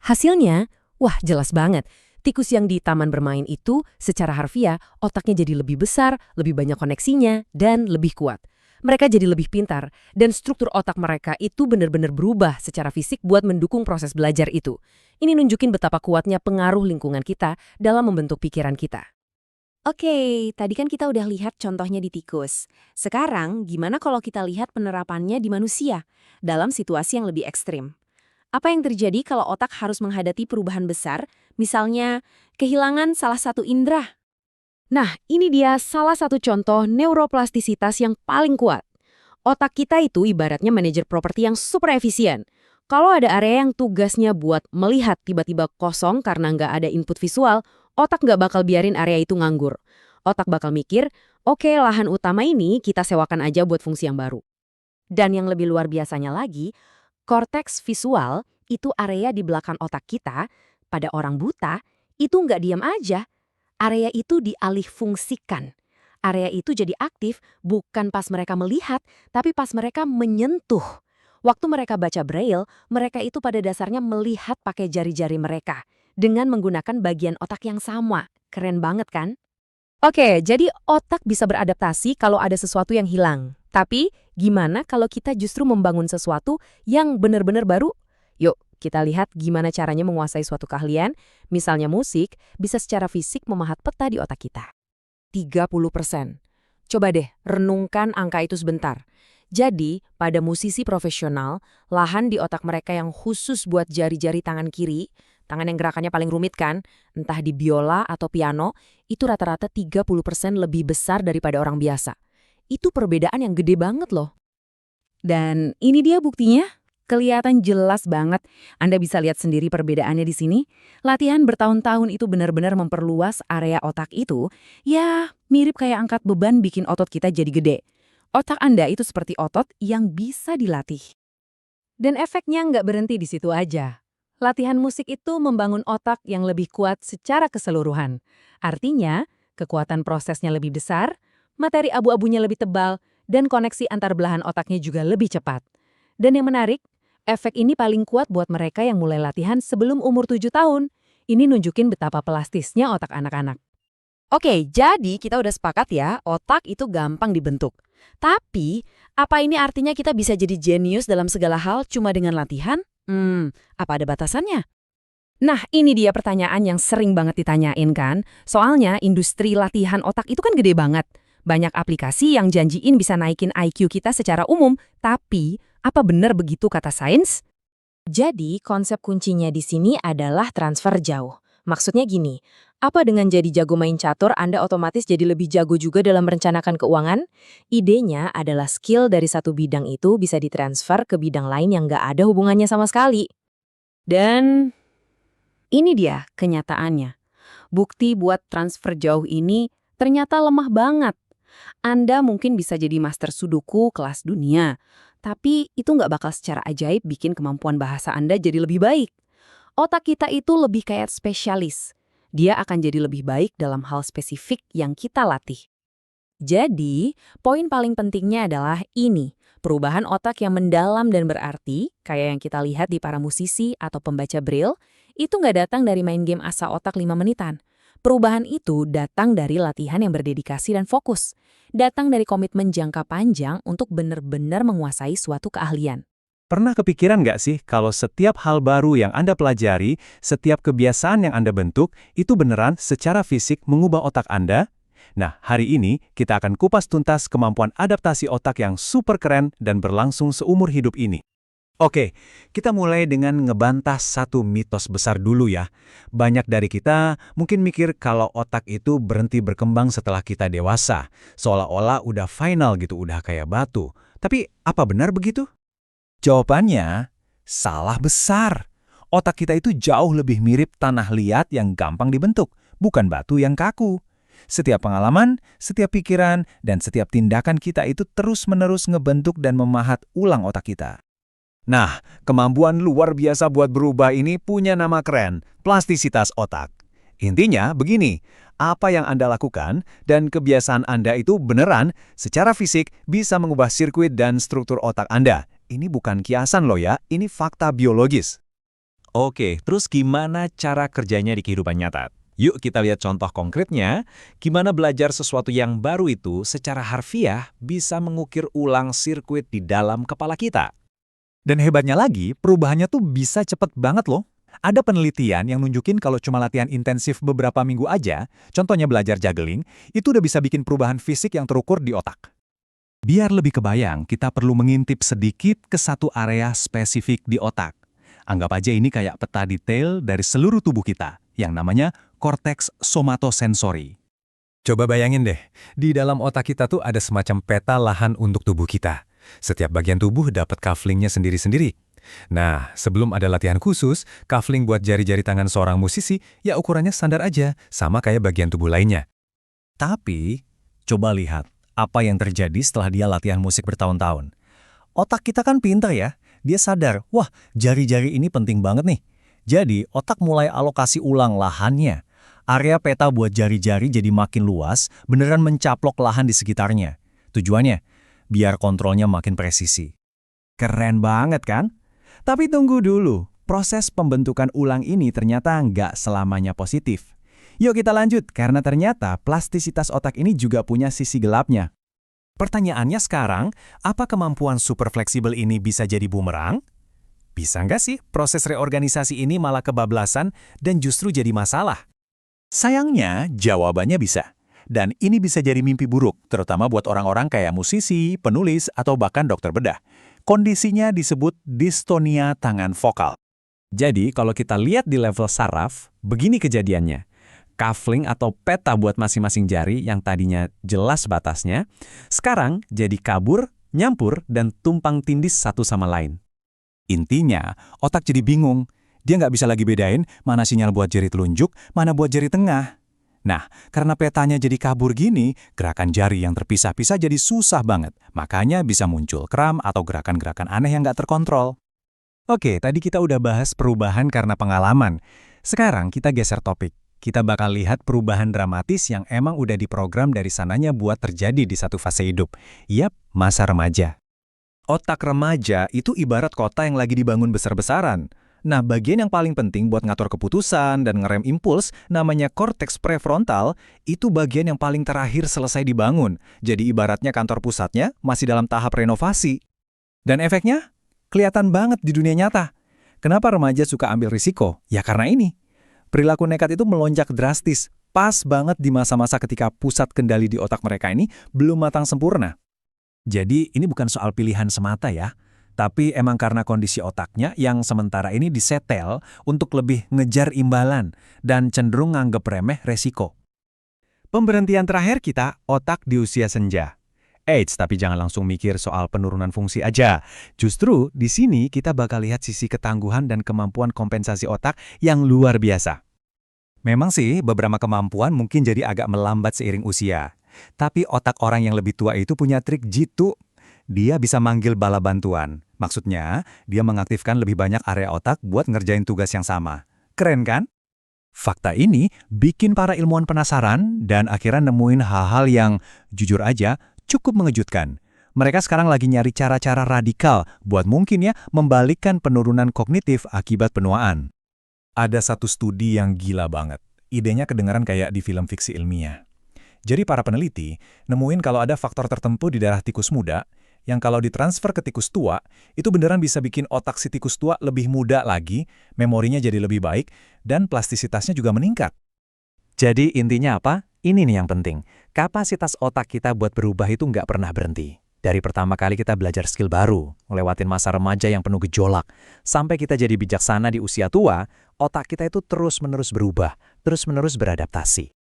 Hasilnya, wah jelas banget. Tikus yang di taman bermain itu secara harfiah otaknya jadi lebih besar, lebih banyak koneksinya, dan lebih kuat. Mereka jadi lebih pintar, dan struktur otak mereka itu benar-benar berubah secara fisik buat mendukung proses belajar itu. Ini nunjukin betapa kuatnya pengaruh lingkungan kita dalam membentuk pikiran kita.
Oke, tadi kan kita udah lihat contohnya di tikus. Sekarang, gimana kalau kita lihat penerapannya di manusia dalam situasi yang lebih ekstrim? Apa yang terjadi kalau otak harus menghadapi perubahan besar, misalnya kehilangan salah satu indera? Nah, ini dia salah satu contoh neuroplastisitas yang paling kuat. Otak kita itu ibaratnya manajer properti yang super efisien. Kalau ada area yang tugasnya buat melihat tiba-tiba kosong karena nggak ada input visual, otak nggak bakal biarin area itu nganggur. Otak bakal mikir, oke, lahan utama ini kita sewakan aja buat fungsi yang baru. Dan yang lebih luar biasanya lagi, korteks visual itu area di belakang otak kita, pada orang buta, itu nggak diam aja. Area itu dialih fungsikan. Area itu jadi aktif bukan pas mereka melihat, tapi pas mereka menyentuh. Waktu mereka baca braille, mereka itu pada dasarnya melihat pakai jari-jari mereka dengan menggunakan bagian otak yang sama. Keren banget kan? Oke, jadi otak bisa beradaptasi kalau ada sesuatu yang hilang. Tapi gimana kalau kita justru membangun sesuatu yang benar-benar baru? Yuk, kita lihat gimana caranya menguasai suatu keahlian. Misalnya musik, bisa secara fisik memahat peta di otak kita. 30%. Coba deh, renungkan angka itu sebentar. Jadi, pada musisi profesional, lahan di otak mereka yang khusus buat jari-jari tangan kiri, tangan yang gerakannya paling rumit kan, entah di biola atau piano, itu rata-rata 30% lebih besar daripada orang biasa. Itu perbedaan yang gede banget loh.
Dan ini dia buktinya. Kelihatan jelas banget. Anda bisa lihat sendiri perbedaannya di sini. Latihan bertahun-tahun itu benar-benar memperluas area otak itu. Ya, mirip kayak angkat beban bikin otot kita jadi gede. Otak Anda itu seperti otot yang bisa dilatih. Dan efeknya nggak berhenti di situ aja. Latihan musik itu membangun otak yang lebih kuat secara keseluruhan. Artinya, kekuatan prosesnya lebih besar, materi abu-abunya lebih tebal, dan koneksi antar belahan otaknya juga lebih cepat. Dan yang menarik, efek ini paling kuat buat mereka yang mulai latihan sebelum umur 7 tahun. Ini nunjukin betapa plastisnya otak anak-anak. Oke, jadi kita udah sepakat ya, otak itu gampang dibentuk. Tapi, apa ini artinya kita bisa jadi jenius dalam segala hal cuma dengan latihan? Apa ada batasannya? Nah, ini dia pertanyaan yang sering banget ditanyain kan. Soalnya industri latihan otak itu kan gede banget. Banyak aplikasi yang janjiin bisa naikin IQ kita secara umum. Tapi, apa benar begitu kata sains?
Jadi, konsep kuncinya di sini adalah transfer jauh. Maksudnya gini, apa dengan jadi jago main catur Anda otomatis jadi lebih jago juga dalam merencanakan keuangan? Idenya adalah skill dari satu bidang itu bisa ditransfer ke bidang lain yang nggak ada hubungannya sama sekali.
Dan ini dia kenyataannya. Bukti buat transfer jauh ini ternyata lemah banget. Anda mungkin bisa jadi master sudoku kelas dunia, tapi itu nggak bakal secara ajaib bikin kemampuan bahasa Anda jadi lebih baik. Otak kita itu lebih kayak spesialis. Dia akan jadi lebih baik dalam hal spesifik yang kita latih. Jadi, poin paling pentingnya adalah ini, perubahan otak yang mendalam dan berarti, kayak yang kita lihat di para musisi atau pembaca Braille, itu nggak datang dari main game asa otak 5 menitan. Perubahan itu datang dari latihan yang berdedikasi dan fokus. Datang dari komitmen jangka panjang untuk benar-benar menguasai suatu keahlian.
Pernah kepikiran nggak sih kalau setiap hal baru yang Anda pelajari, setiap kebiasaan yang Anda bentuk, itu beneran secara fisik mengubah otak Anda? Nah, hari ini kita akan kupas tuntas kemampuan adaptasi otak yang super keren dan berlangsung seumur hidup ini. Oke, kita mulai dengan ngebantah satu mitos besar dulu ya. Banyak dari kita mungkin mikir kalau otak itu berhenti berkembang setelah kita dewasa, seolah-olah udah final gitu, udah kayak batu. Tapi apa benar begitu? Jawabannya, salah besar. Otak kita itu jauh lebih mirip tanah liat yang gampang dibentuk, bukan batu yang kaku. Setiap pengalaman, setiap pikiran, dan setiap tindakan kita itu terus-menerus ngebentuk dan memahat ulang otak kita. Nah, kemampuan luar biasa buat berubah ini punya nama keren, plastisitas otak. Intinya begini, apa yang Anda lakukan dan kebiasaan Anda itu beneran secara fisik bisa mengubah sirkuit dan struktur otak Anda. Ini bukan kiasan loh ya, ini fakta biologis. Oke, terus gimana cara kerjanya di kehidupan nyata? Yuk kita lihat contoh konkretnya, gimana belajar sesuatu yang baru itu secara harfiah bisa mengukir ulang sirkuit di dalam kepala kita. Dan hebatnya lagi, perubahannya tuh bisa cepet banget loh. Ada penelitian yang nunjukin kalau cuma latihan intensif beberapa minggu aja, contohnya belajar juggling, itu udah bisa bikin perubahan fisik yang terukur di otak. Biar lebih kebayang, kita perlu mengintip sedikit ke satu area spesifik di otak. Anggap aja ini kayak peta detail dari seluruh tubuh kita, yang namanya korteks somatosensori. Coba bayangin deh, di dalam otak kita tuh ada semacam peta lahan untuk tubuh kita. Setiap bagian tubuh dapat cufflinknya sendiri-sendiri. Nah, sebelum ada latihan khusus, cufflink buat jari-jari tangan seorang musisi, ya ukurannya standar aja, sama kayak bagian tubuh lainnya. Tapi, coba lihat apa yang terjadi setelah dia latihan musik bertahun-tahun. Otak kita kan pintar ya, dia sadar, wah jari-jari ini penting banget nih. Jadi, otak mulai alokasi ulang lahannya. Area peta buat jari-jari jadi makin luas, beneran mencaplok lahan di sekitarnya. Tujuannya, biar kontrolnya makin presisi. Keren banget kan? Tapi tunggu dulu, proses pembentukan ulang ini ternyata nggak selamanya positif. Yuk kita lanjut, karena ternyata plastisitas otak ini juga punya sisi gelapnya. Pertanyaannya sekarang, apa kemampuan super fleksibel ini bisa jadi bumerang? Bisa nggak sih proses reorganisasi ini malah kebablasan dan justru jadi masalah? Sayangnya, jawabannya bisa. Dan ini bisa jadi mimpi buruk, terutama buat orang-orang kayak musisi, penulis, atau bahkan dokter bedah. Kondisinya disebut distonia tangan vokal. Jadi, kalau kita lihat di level saraf, begini kejadiannya. Cufflink atau peta buat masing-masing jari yang tadinya jelas batasnya, sekarang jadi kabur, nyampur, dan tumpang tindih satu sama lain. Intinya, otak jadi bingung. Dia nggak bisa lagi bedain mana sinyal buat jari telunjuk, mana buat jari tengah. Nah, karena petanya jadi kabur gini, gerakan jari yang terpisah-pisah jadi susah banget. Makanya bisa muncul kram atau gerakan-gerakan aneh yang nggak terkontrol. Oke, tadi kita udah bahas perubahan karena pengalaman. Sekarang kita geser topik. Kita bakal lihat perubahan dramatis yang emang udah diprogram dari sananya buat terjadi di satu fase hidup. Yap, masa remaja. Otak remaja itu ibarat kota yang lagi dibangun besar-besaran. Nah, bagian yang paling penting buat ngatur keputusan dan ngerem impuls, namanya korteks prefrontal, itu bagian yang paling terakhir selesai dibangun. Jadi ibaratnya kantor pusatnya masih dalam tahap renovasi. Dan efeknya? Kelihatan banget di dunia nyata. Kenapa remaja suka ambil risiko? Ya karena ini. Perilaku nekat itu melonjak drastis, pas banget di masa-masa ketika pusat kendali di otak mereka ini belum matang sempurna. Jadi ini bukan soal pilihan semata ya, tapi emang karena kondisi otaknya yang sementara ini disetel untuk lebih ngejar imbalan dan cenderung nganggep remeh resiko. Pemberhentian terakhir kita, otak di usia senja. Tapi jangan langsung mikir soal penurunan fungsi aja. Justru di sini kita bakal lihat sisi ketangguhan dan kemampuan kompensasi otak yang luar biasa. Memang sih beberapa kemampuan mungkin jadi agak melambat seiring usia. Tapi otak orang yang lebih tua itu punya trik jitu. Dia bisa manggil bala bantuan. Maksudnya, dia mengaktifkan lebih banyak area otak buat ngerjain tugas yang sama. Keren kan? Fakta ini bikin para ilmuwan penasaran dan akhirnya nemuin hal-hal yang, jujur aja, cukup mengejutkan. Mereka sekarang lagi nyari cara-cara radikal buat mungkin ya membalikkan penurunan kognitif akibat penuaan. Ada satu studi yang gila banget. Idenya kedengaran kayak di film fiksi ilmiah. Jadi para peneliti nemuin kalau ada faktor tertentu di darah tikus muda yang kalau ditransfer ke tikus tua, itu beneran bisa bikin otak si tikus tua lebih muda lagi, memorinya jadi lebih baik, dan plastisitasnya juga meningkat. Jadi intinya apa? Ini nih yang penting. Kapasitas otak kita buat berubah itu nggak pernah berhenti. Dari pertama kali kita belajar skill baru, ngelewatin masa remaja yang penuh gejolak, sampai kita jadi bijaksana di usia tua, otak kita itu terus-menerus berubah, terus-menerus beradaptasi.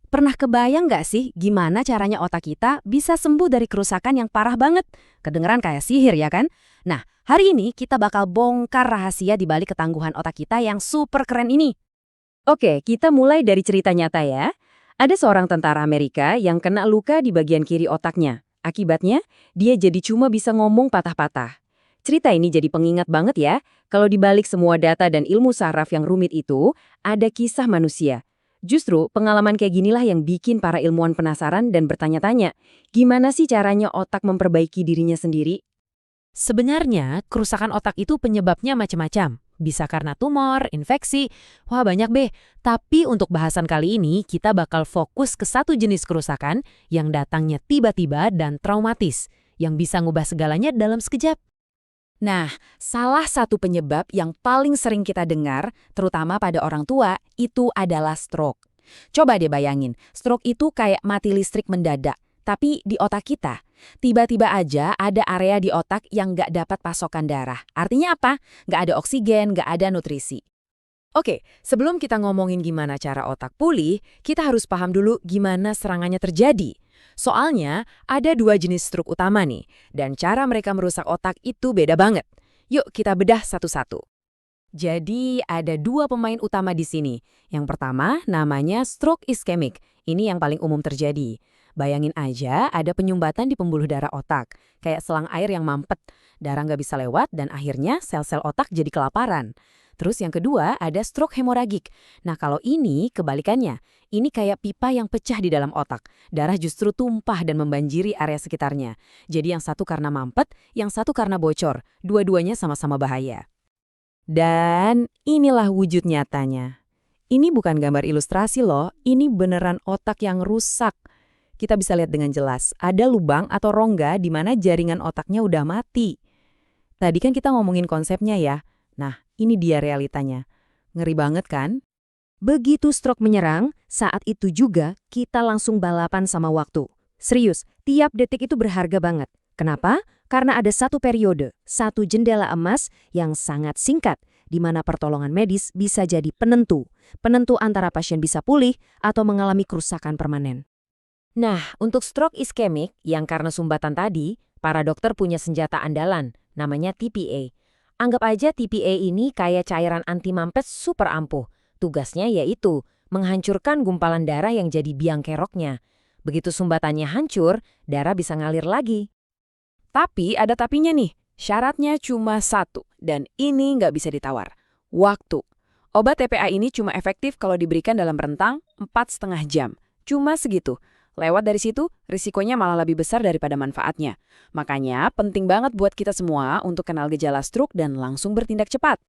Pernah kebayang nggak sih gimana caranya otak kita bisa sembuh dari kerusakan yang parah banget? Kedengeran kayak sihir ya kan? Nah, hari ini kita bakal bongkar rahasia di balik ketangguhan otak kita yang super keren ini.
Oke, kita mulai dari cerita nyata ya. Ada seorang tentara Amerika yang kena luka di bagian kiri otaknya. Akibatnya, dia jadi cuma bisa ngomong patah-patah. Cerita ini jadi pengingat banget ya, kalau di balik semua data dan ilmu saraf yang rumit itu, ada kisah manusia. Justru pengalaman kayak ginilah yang bikin para ilmuwan penasaran dan bertanya-tanya, gimana sih caranya otak memperbaiki dirinya sendiri?
Sebenarnya, kerusakan otak itu penyebabnya macam-macam. Bisa karena tumor, infeksi, wah banyak deh. Tapi untuk bahasan kali ini, kita bakal fokus ke satu jenis kerusakan yang datangnya tiba-tiba dan traumatis, yang bisa ngubah segalanya dalam sekejap.
Nah, salah satu penyebab yang paling sering kita dengar, terutama pada orang tua, itu adalah stroke. Coba deh bayangin, stroke itu kayak mati listrik mendadak. Tapi di otak kita, tiba-tiba aja ada area di otak yang nggak dapat pasokan darah. Artinya apa? Nggak ada oksigen, nggak ada nutrisi. Oke, sebelum kita ngomongin gimana cara otak pulih, kita harus paham dulu gimana serangannya terjadi. Soalnya, ada dua jenis stroke utama nih, dan cara mereka merusak otak itu beda banget. Yuk kita bedah satu-satu. Jadi, ada dua pemain utama di sini. Yang pertama, namanya stroke iskemik. Ini yang paling umum terjadi. Bayangin aja ada penyumbatan di pembuluh darah otak, kayak selang air yang mampet. Darah nggak bisa lewat dan akhirnya sel-sel otak jadi kelaparan. Terus yang kedua ada stroke hemoragik. Nah kalau ini kebalikannya. Ini kayak pipa yang pecah di dalam otak. Darah justru tumpah dan membanjiri area sekitarnya. Jadi yang satu karena mampet, yang satu karena bocor. Dua-duanya sama-sama bahaya. Dan inilah wujud nyatanya. Ini bukan gambar ilustrasi loh, ini beneran otak yang rusak. Kita bisa lihat dengan jelas, ada lubang atau rongga di mana jaringan otaknya udah mati. Tadi kan kita ngomongin konsepnya ya. Nah, ini dia realitanya. Ngeri banget kan?
Begitu stroke menyerang, saat itu juga kita langsung balapan sama waktu. Serius, tiap detik itu berharga banget. Kenapa? Karena ada satu periode, satu jendela emas yang sangat singkat, di mana pertolongan medis bisa jadi penentu. Penentu antara pasien bisa pulih atau mengalami kerusakan permanen.
Nah, untuk stroke iskemik yang karena sumbatan tadi, para dokter punya senjata andalan, namanya TPA. Anggap aja TPA ini kayak cairan anti mampet super ampuh. Tugasnya yaitu menghancurkan gumpalan darah yang jadi biang keroknya. Begitu sumbatannya hancur, darah bisa ngalir lagi.
Tapi ada tapinya nih, syaratnya cuma satu, dan ini nggak bisa ditawar. Waktu. Obat TPA ini cuma efektif kalau diberikan dalam rentang 4,5 jam. Cuma segitu. Lewat dari situ, risikonya malah lebih besar daripada manfaatnya. Makanya penting banget buat kita semua untuk kenal gejala stroke dan langsung bertindak cepat.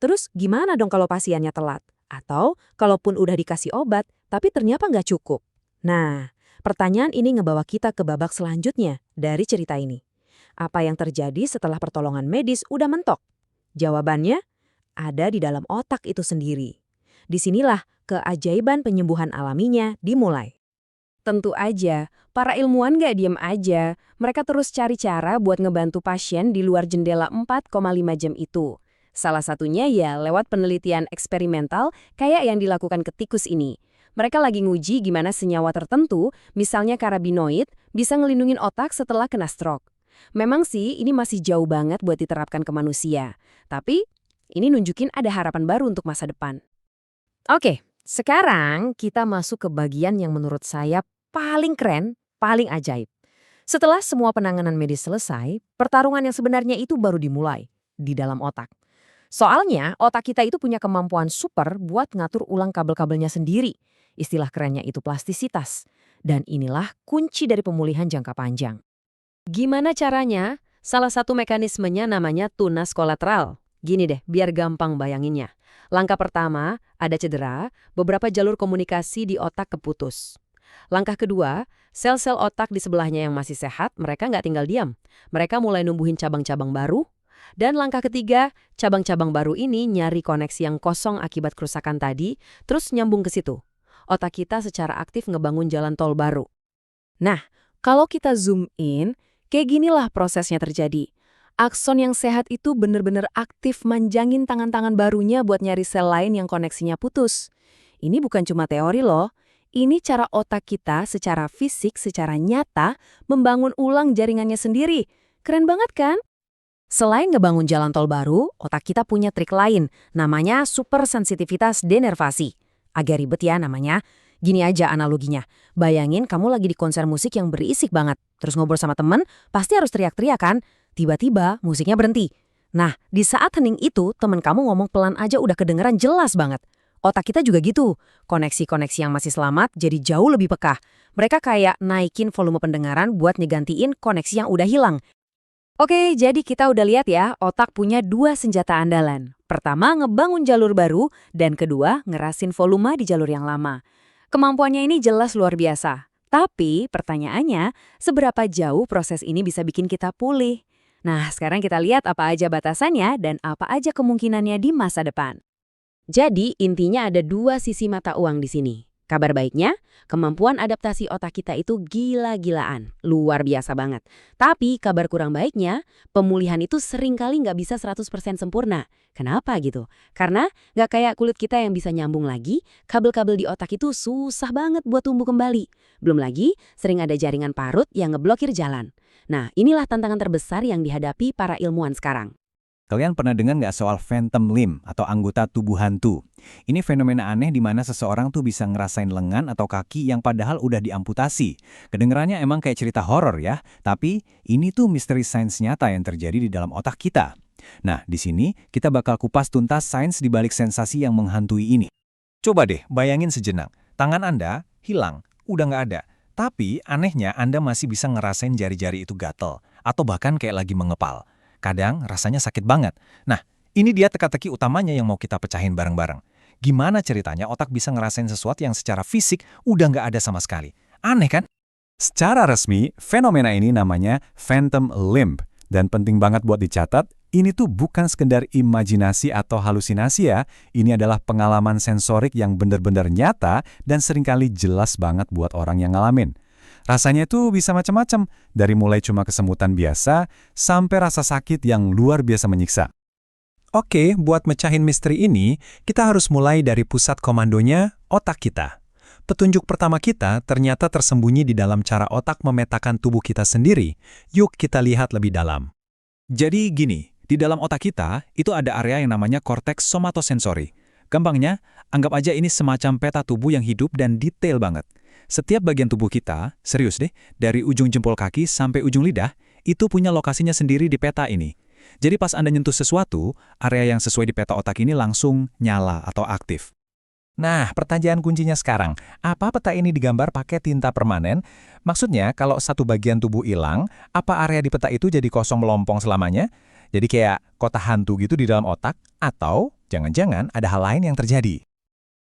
Terus gimana dong kalau pasiennya telat? Atau kalaupun udah dikasih obat, tapi ternyata nggak cukup? Nah, pertanyaan ini ngebawa kita ke babak selanjutnya dari cerita ini. Apa yang terjadi setelah pertolongan medis udah mentok? Jawabannya ada di dalam otak itu sendiri. Disinilah keajaiban penyembuhan alaminya dimulai.
Tentu aja, para ilmuwan nggak diem aja. Mereka terus cari cara buat ngebantu pasien di luar jendela 4,5 jam itu. Salah satunya ya lewat penelitian eksperimental kayak yang dilakukan ke tikus ini. Mereka lagi nguji gimana senyawa tertentu, misalnya karabinoid, bisa ngelindungin otak setelah kena stroke. Memang sih ini masih jauh banget buat diterapkan ke manusia. Tapi ini nunjukin ada harapan baru untuk masa depan.
Oke, sekarang kita masuk ke bagian yang menurut saya paling keren, paling ajaib. Setelah semua penanganan medis selesai, pertarungan yang sebenarnya itu baru dimulai di dalam otak. Soalnya, otak kita itu punya kemampuan super buat ngatur ulang kabel-kabelnya sendiri. Istilah kerennya itu plastisitas. Dan inilah kunci dari pemulihan jangka panjang. Gimana caranya? Salah satu mekanismenya namanya tunas kolateral. Gini deh, biar gampang bayanginnya. Langkah pertama, ada cedera, beberapa jalur komunikasi di otak keputus. Langkah kedua, sel-sel otak di sebelahnya yang masih sehat, mereka nggak tinggal diam. Mereka mulai numbuhin cabang-cabang baru. Dan langkah ketiga, cabang-cabang baru ini nyari koneksi yang kosong akibat kerusakan tadi, terus nyambung ke situ. Otak kita secara aktif ngebangun jalan tol baru. Nah, kalau kita zoom in, kayak ginilah prosesnya terjadi. Akson yang sehat itu bener-bener aktif manjangin tangan-tangan barunya buat nyari sel lain yang koneksinya putus. Ini bukan cuma teori loh. Ini cara otak kita secara fisik, secara nyata, membangun ulang jaringannya sendiri. Keren banget kan? Selain ngebangun jalan tol baru, otak kita punya trik lain, namanya supersensitivitas denervasi. Agak ribet ya namanya. Gini aja analoginya. Bayangin kamu lagi di konser musik yang berisik banget. Terus ngobrol sama temen, pasti harus teriak-teriak kan? Tiba-tiba musiknya berhenti. Nah, di saat hening itu, temen kamu ngomong pelan aja udah kedengeran jelas banget. Otak kita juga gitu. Koneksi-koneksi yang masih selamat jadi jauh lebih peka. Mereka kayak naikin volume pendengaran buat ngegantiin koneksi yang udah hilang. Oke, jadi kita udah lihat ya, otak punya dua senjata andalan. Pertama, ngebangun jalur baru, dan kedua, ngerasin volume di jalur yang lama. Kemampuannya ini jelas luar biasa. Tapi, pertanyaannya, seberapa jauh proses ini bisa bikin kita pulih? Nah, sekarang kita lihat apa aja batasannya dan apa aja kemungkinannya di masa depan. Jadi, intinya ada dua sisi mata uang di sini. Kabar baiknya, kemampuan adaptasi otak kita itu gila-gilaan, luar biasa banget. Tapi kabar kurang baiknya, pemulihan itu seringkali nggak bisa 100% sempurna. Kenapa gitu? Karena nggak kayak kulit kita yang bisa nyambung lagi, kabel-kabel di otak itu susah banget buat tumbuh kembali. Belum lagi, sering ada jaringan parut yang ngeblokir jalan. Nah, inilah tantangan terbesar yang dihadapi para ilmuwan sekarang.
Kalian pernah dengar nggak soal phantom limb atau anggota tubuh hantu? Ini fenomena aneh di mana seseorang tuh bisa ngerasain lengan atau kaki yang padahal udah diamputasi. Kedengerannya emang kayak cerita horor ya, tapi ini tuh misteri sains nyata yang terjadi di dalam otak kita. Nah, di sini kita bakal kupas tuntas sains di balik sensasi yang menghantui ini. Coba deh bayangin sejenak, tangan Anda hilang, udah nggak ada. Tapi anehnya Anda masih bisa ngerasain jari-jari itu gatel, atau bahkan kayak lagi mengepal. Kadang rasanya sakit banget. Nah, ini dia teka-teki utamanya yang mau kita pecahin bareng-bareng. Gimana ceritanya otak bisa ngerasain sesuatu yang secara fisik udah nggak ada sama sekali? Aneh kan? Secara resmi, fenomena ini namanya phantom limb. Dan penting banget buat dicatat, ini tuh bukan sekedar imajinasi atau halusinasi ya. Ini adalah pengalaman sensorik yang benar-benar nyata dan seringkali jelas banget buat orang yang ngalamin. Rasanya itu bisa macam-macam, dari mulai cuma kesemutan biasa sampai rasa sakit yang luar biasa menyiksa. Oke, buat mecahin misteri ini, kita harus mulai dari pusat komandonya, otak kita. Petunjuk pertama kita ternyata tersembunyi di dalam cara otak memetakan tubuh kita sendiri. Yuk kita lihat lebih dalam. Jadi gini, di dalam otak kita, itu ada area yang namanya korteks somatosensori. Gampangnya, anggap aja ini semacam peta tubuh yang hidup dan detail banget. Setiap bagian tubuh kita, serius deh, dari ujung jempol kaki sampai ujung lidah, itu punya lokasinya sendiri di peta ini. Jadi pas Anda nyentuh sesuatu, area yang sesuai di peta otak ini langsung nyala atau aktif. Nah, pertanyaan kuncinya sekarang, apa peta ini digambar pakai tinta permanen? Maksudnya, kalau satu bagian tubuh hilang, apa area di peta itu jadi kosong melompong selamanya? Jadi kayak kotak hantu gitu di dalam otak? Atau jangan-jangan ada hal lain yang terjadi?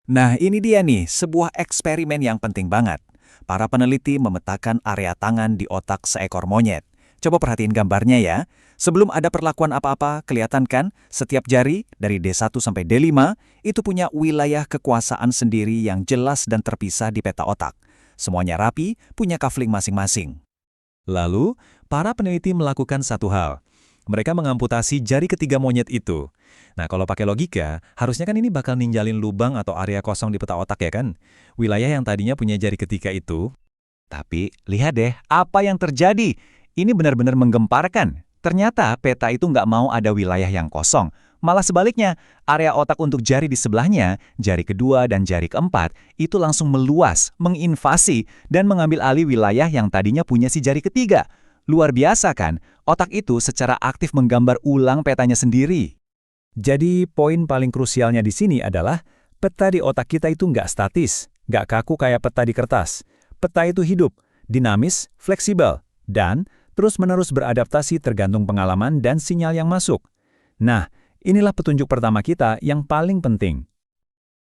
Nah, ini dia nih, sebuah eksperimen yang penting banget. Para peneliti memetakan area tangan di otak seekor monyet. Coba perhatiin gambarnya ya. Sebelum ada perlakuan apa-apa, kelihatan kan setiap jari dari D1 sampai D5 itu punya wilayah kekuasaan sendiri yang jelas dan terpisah di peta otak. Semuanya rapi, punya kafling masing-masing. Lalu, para peneliti melakukan satu hal. Mereka mengamputasi jari ketiga monyet itu. Nah, kalau pakai logika, harusnya kan ini bakal ninggalin lubang atau area kosong di peta otak ya kan? Wilayah yang tadinya punya jari ketiga itu. Tapi, lihat deh, apa yang terjadi? Ini benar-benar menggemparkan. Ternyata peta itu nggak mau ada wilayah yang kosong. Malah sebaliknya, area otak untuk jari di sebelahnya, jari kedua dan jari keempat, itu langsung meluas, menginvasi, dan mengambil alih wilayah yang tadinya punya si jari ketiga. Luar biasa kan? Otak itu secara aktif menggambar ulang petanya sendiri. Jadi, poin paling krusialnya di sini adalah, peta di otak kita itu nggak statis, nggak kaku kayak peta di kertas. Peta itu hidup, dinamis, fleksibel, dan terus-menerus beradaptasi tergantung pengalaman dan sinyal yang masuk. Nah, inilah petunjuk pertama kita yang paling penting.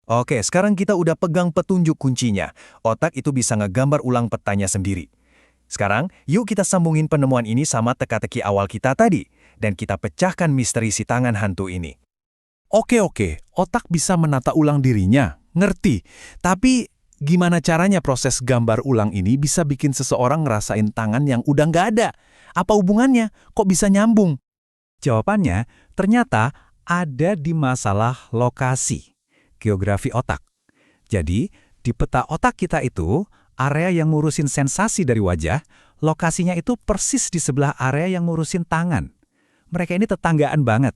Oke, sekarang kita udah pegang petunjuk kuncinya. Otak itu bisa ngegambar ulang petanya sendiri. Sekarang, yuk kita sambungin penemuan ini sama teka-teki awal kita tadi, dan kita pecahkan misteri si tangan hantu ini. Oke, otak bisa menata ulang dirinya, ngerti. Tapi, gimana caranya proses gambar ulang ini bisa bikin seseorang ngerasain tangan yang udah nggak ada? Apa hubungannya? Kok bisa nyambung? Jawabannya, ternyata ada di masalah lokasi, geografi otak. Jadi, di peta otak kita itu, area yang ngurusin sensasi dari wajah, lokasinya itu persis di sebelah area yang ngurusin tangan. Mereka ini tetanggaan banget.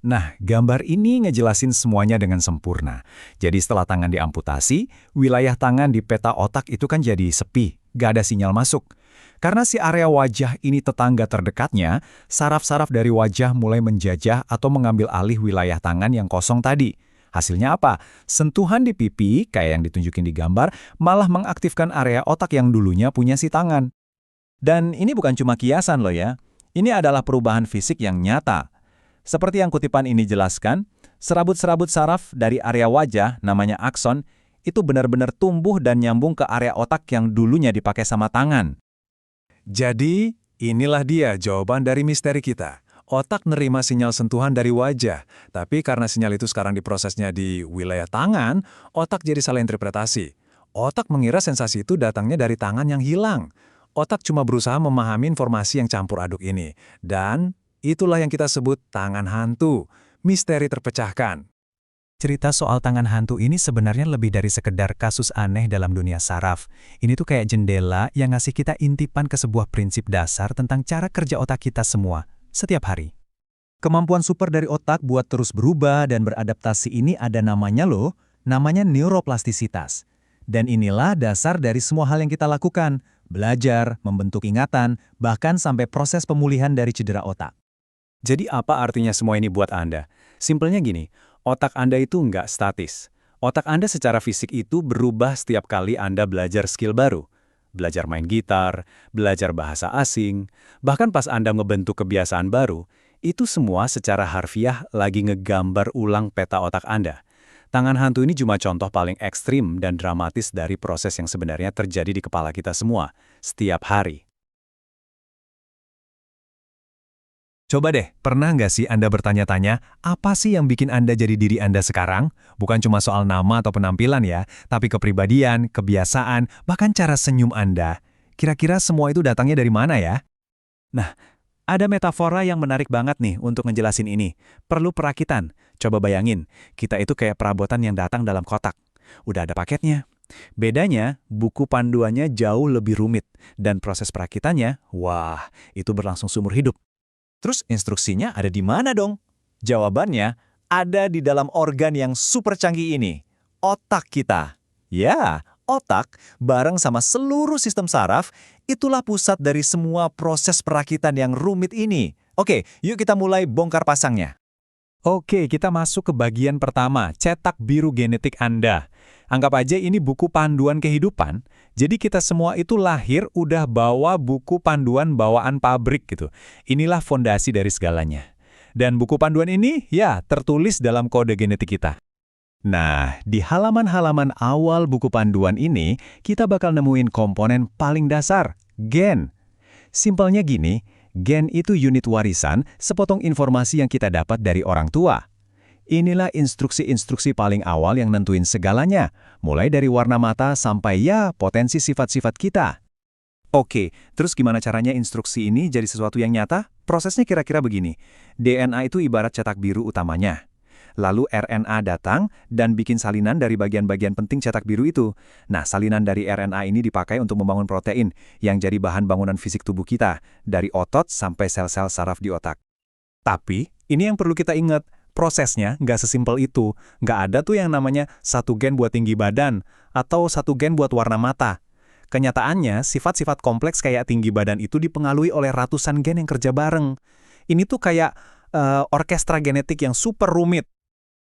Nah, gambar ini ngejelasin semuanya dengan sempurna. Jadi setelah tangan diamputasi, wilayah tangan di peta otak itu kan jadi sepi, gak ada sinyal masuk. Karena si area wajah ini tetangga terdekatnya, saraf-saraf dari wajah mulai menjajah atau mengambil alih wilayah tangan yang kosong tadi. Hasilnya apa? Sentuhan di pipi, kayak yang ditunjukin di gambar, malah mengaktifkan area otak yang dulunya punya si tangan. Dan ini bukan cuma kiasan loh ya. Ini adalah perubahan fisik yang nyata. Seperti yang kutipan ini jelaskan, serabut-serabut saraf dari area wajah, namanya akson, itu benar-benar tumbuh dan nyambung ke area otak yang dulunya dipakai sama tangan. Jadi, inilah dia jawaban dari misteri kita. Otak nerima sinyal sentuhan dari wajah, tapi karena sinyal itu sekarang diprosesnya di wilayah tangan, otak jadi salah interpretasi. Otak mengira sensasi itu datangnya dari tangan yang hilang. Otak cuma berusaha memahami informasi yang campur aduk ini. Dan itulah yang kita sebut tangan hantu, misteri terpecahkan. Cerita soal tangan hantu ini sebenarnya lebih dari sekedar kasus aneh dalam dunia saraf. Ini tuh kayak jendela yang ngasih kita intipan ke sebuah prinsip dasar tentang cara kerja otak kita semua, setiap hari. Kemampuan super dari otak buat terus berubah dan beradaptasi ini ada namanya loh, namanya neuroplastisitas. Dan inilah dasar dari semua hal yang kita lakukan, belajar, membentuk ingatan, bahkan sampai proses pemulihan dari cedera otak. Jadi apa artinya semua ini buat Anda? Simpelnya gini, otak Anda itu nggak statis. Otak Anda secara fisik itu berubah setiap kali Anda belajar skill baru. Belajar main gitar, belajar bahasa asing, bahkan pas Anda ngebentuk kebiasaan baru, itu semua secara harfiah lagi ngegambar ulang peta otak Anda. Tangan hantu ini cuma contoh paling ekstrim dan dramatis dari proses yang sebenarnya terjadi di kepala kita semua, setiap hari. Coba deh, pernah nggak sih Anda bertanya-tanya, apa sih yang bikin Anda jadi diri Anda sekarang? Bukan cuma soal nama atau penampilan ya, tapi kepribadian, kebiasaan, bahkan cara senyum Anda. Kira-kira semua itu datangnya dari mana ya? Nah, ada metafora yang menarik banget nih untuk ngejelasin ini. Perlu perakitan. Coba bayangin, kita itu kayak perabotan yang datang dalam kotak. Udah ada paketnya. Bedanya, buku panduannya jauh lebih rumit, dan proses perakitannya, wah, itu berlangsung seumur hidup. Terus instruksinya ada di mana dong? Jawabannya ada di dalam organ yang super canggih ini, otak kita. Ya, otak bareng sama seluruh sistem saraf, itulah pusat dari semua proses perakitan yang rumit ini. Oke, yuk kita mulai bongkar pasangnya. Oke, kita masuk ke bagian pertama, cetak biru genetik Anda. Anggap aja ini buku panduan kehidupan, jadi kita semua itu lahir udah bawa buku panduan bawaan pabrik gitu. Inilah fondasi dari segalanya. Dan buku panduan ini, ya, tertulis dalam kode genetik kita. Nah, di halaman-halaman awal buku panduan ini, kita bakal nemuin komponen paling dasar, gen. Simpelnya gini, gen itu unit warisan, sepotong informasi yang kita dapat dari orang tua. Inilah instruksi-instruksi paling awal yang nentuin segalanya, mulai dari warna mata sampai ya potensi sifat-sifat kita. Oke, terus gimana caranya instruksi ini jadi sesuatu yang nyata? Prosesnya kira-kira begini. DNA itu ibarat cetak biru utamanya. Lalu RNA datang dan bikin salinan dari bagian-bagian penting cetak biru itu. Nah, salinan dari RNA ini dipakai untuk membangun protein yang jadi bahan bangunan fisik tubuh kita, dari otot sampai sel-sel saraf di otak. Tapi, ini yang perlu kita ingat, Prosesnya nggak sesimpel itu. Nggak ada tuh yang namanya satu gen buat tinggi badan, atau satu gen buat warna mata. Kenyataannya, sifat-sifat kompleks kayak tinggi badan itu dipengaruhi oleh ratusan gen yang kerja bareng. Ini tuh kayak orkestra genetik yang super rumit.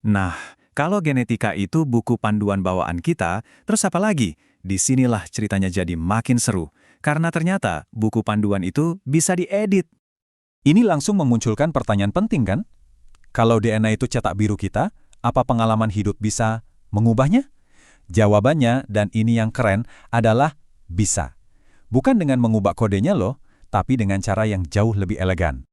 Nah, kalau genetika itu buku panduan bawaan kita, terus apa lagi? Disinilah ceritanya jadi makin seru. Karena ternyata buku panduan itu bisa diedit. Ini langsung memunculkan pertanyaan penting kan? Kalau DNA itu cetak biru kita, apa pengalaman hidup bisa mengubahnya? Jawabannya, dan ini yang keren, adalah bisa. Bukan dengan mengubah kodenya loh, tapi dengan cara yang jauh lebih elegan.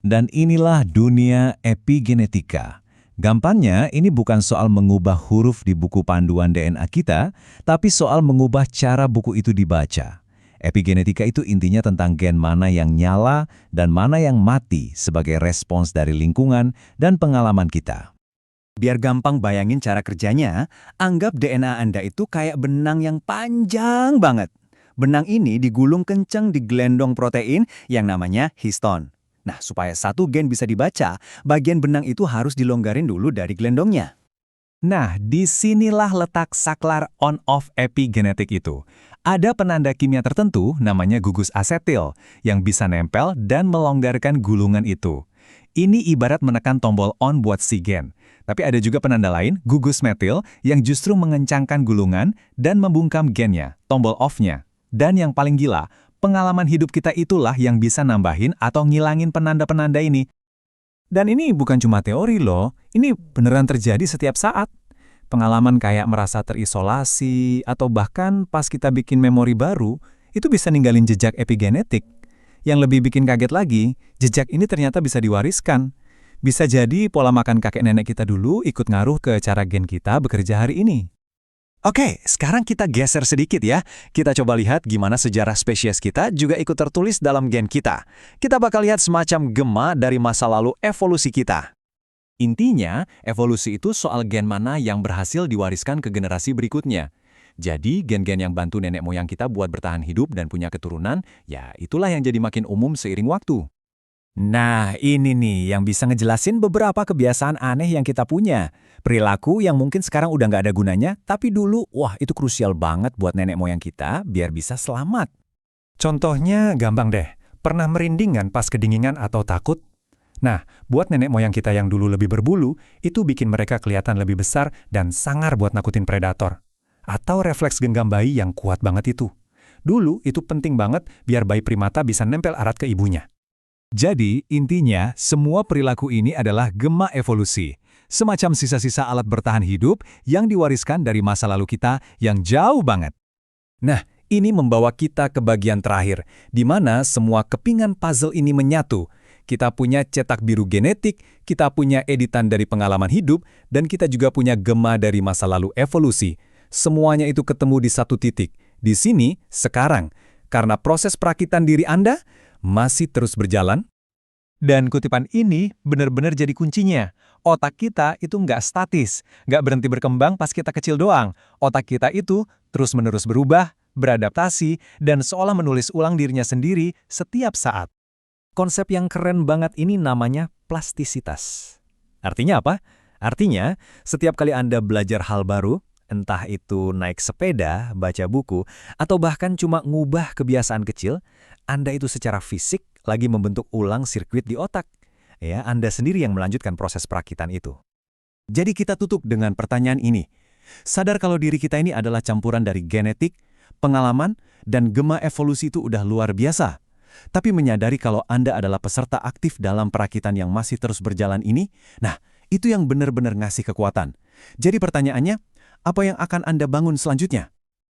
Dan inilah dunia epigenetika. Gampangnya, ini bukan soal mengubah huruf di buku panduan DNA kita, tapi soal mengubah cara buku itu dibaca. Epigenetika itu intinya tentang gen mana yang nyala dan mana yang mati sebagai respons dari lingkungan dan pengalaman kita. Biar gampang bayangin cara kerjanya, anggap DNA Anda itu kayak benang yang panjang banget. Benang ini digulung kencang di gelendong protein yang namanya histon. Nah, supaya satu gen bisa dibaca, bagian benang itu harus dilonggarin dulu dari gelendongnya. Nah, disinilah letak saklar on-off epigenetik itu. Ada penanda kimia tertentu, namanya gugus asetil, yang bisa nempel dan melonggarkan gulungan itu. Ini ibarat menekan tombol on buat si gen. Tapi ada juga penanda lain, gugus metil, yang justru mengencangkan gulungan dan membungkam gennya, tombol off-nya. Dan yang paling gila, pengalaman hidup kita itulah yang bisa nambahin atau ngilangin penanda-penanda ini. Dan ini bukan cuma teori loh, ini beneran terjadi setiap saat. Pengalaman kayak merasa terisolasi, atau bahkan pas kita bikin memori baru, itu bisa ninggalin jejak epigenetik. Yang lebih bikin kaget lagi, jejak ini ternyata bisa diwariskan. Bisa jadi pola makan kakek nenek kita dulu ikut ngaruh ke cara gen kita bekerja hari ini. Oke, sekarang kita geser sedikit ya. Kita coba lihat gimana sejarah spesies kita juga ikut tertulis dalam gen kita. Kita bakal lihat semacam gema dari masa lalu evolusi kita. Intinya, evolusi itu soal gen mana yang berhasil diwariskan ke generasi berikutnya. Jadi, gen-gen yang bantu nenek moyang kita buat bertahan hidup dan punya keturunan, ya itulah yang jadi makin umum seiring waktu. Nah, ini nih yang bisa ngejelasin beberapa kebiasaan aneh yang kita punya. Perilaku yang mungkin sekarang udah nggak ada gunanya, tapi dulu, wah itu krusial banget buat nenek moyang kita biar bisa selamat. Contohnya gampang deh, pernah merindingan pas kedinginan atau takut? Nah, buat nenek moyang kita yang dulu lebih berbulu, itu bikin mereka kelihatan lebih besar dan sangar buat nakutin predator. Atau refleks genggam bayi yang kuat banget itu. Dulu itu penting banget biar bayi primata bisa nempel erat ke ibunya. Jadi, intinya, semua perilaku ini adalah gema evolusi. Semacam sisa-sisa alat bertahan hidup yang diwariskan dari masa lalu kita yang jauh banget. Nah, ini membawa kita ke bagian terakhir, di mana semua kepingan puzzle ini menyatu. Kita punya cetak biru genetik, kita punya editan dari pengalaman hidup, dan kita juga punya gema dari masa lalu evolusi. Semuanya itu ketemu di satu titik. Di sini, sekarang. Karena proses perakitan diri Anda masih terus berjalan. Dan kutipan ini benar-benar jadi kuncinya. Otak kita itu nggak statis, nggak berhenti berkembang pas kita kecil doang. Otak kita itu terus-menerus berubah, beradaptasi, dan seolah menulis ulang dirinya sendiri setiap saat. Konsep yang keren banget ini namanya plastisitas. Artinya apa? Artinya, setiap kali Anda belajar hal baru, entah itu naik sepeda, baca buku, atau bahkan cuma ngubah kebiasaan kecil, Anda itu secara fisik lagi membentuk ulang sirkuit di otak. Ya, Anda sendiri yang melanjutkan proses perakitan itu. Jadi kita tutup dengan pertanyaan ini. Sadar kalau diri kita ini adalah campuran dari genetik, pengalaman, dan gema evolusi itu udah luar biasa. Tapi menyadari kalau Anda adalah peserta aktif dalam perakitan yang masih terus berjalan ini, nah, itu yang benar-benar ngasih kekuatan. Jadi pertanyaannya, apa yang akan Anda bangun selanjutnya?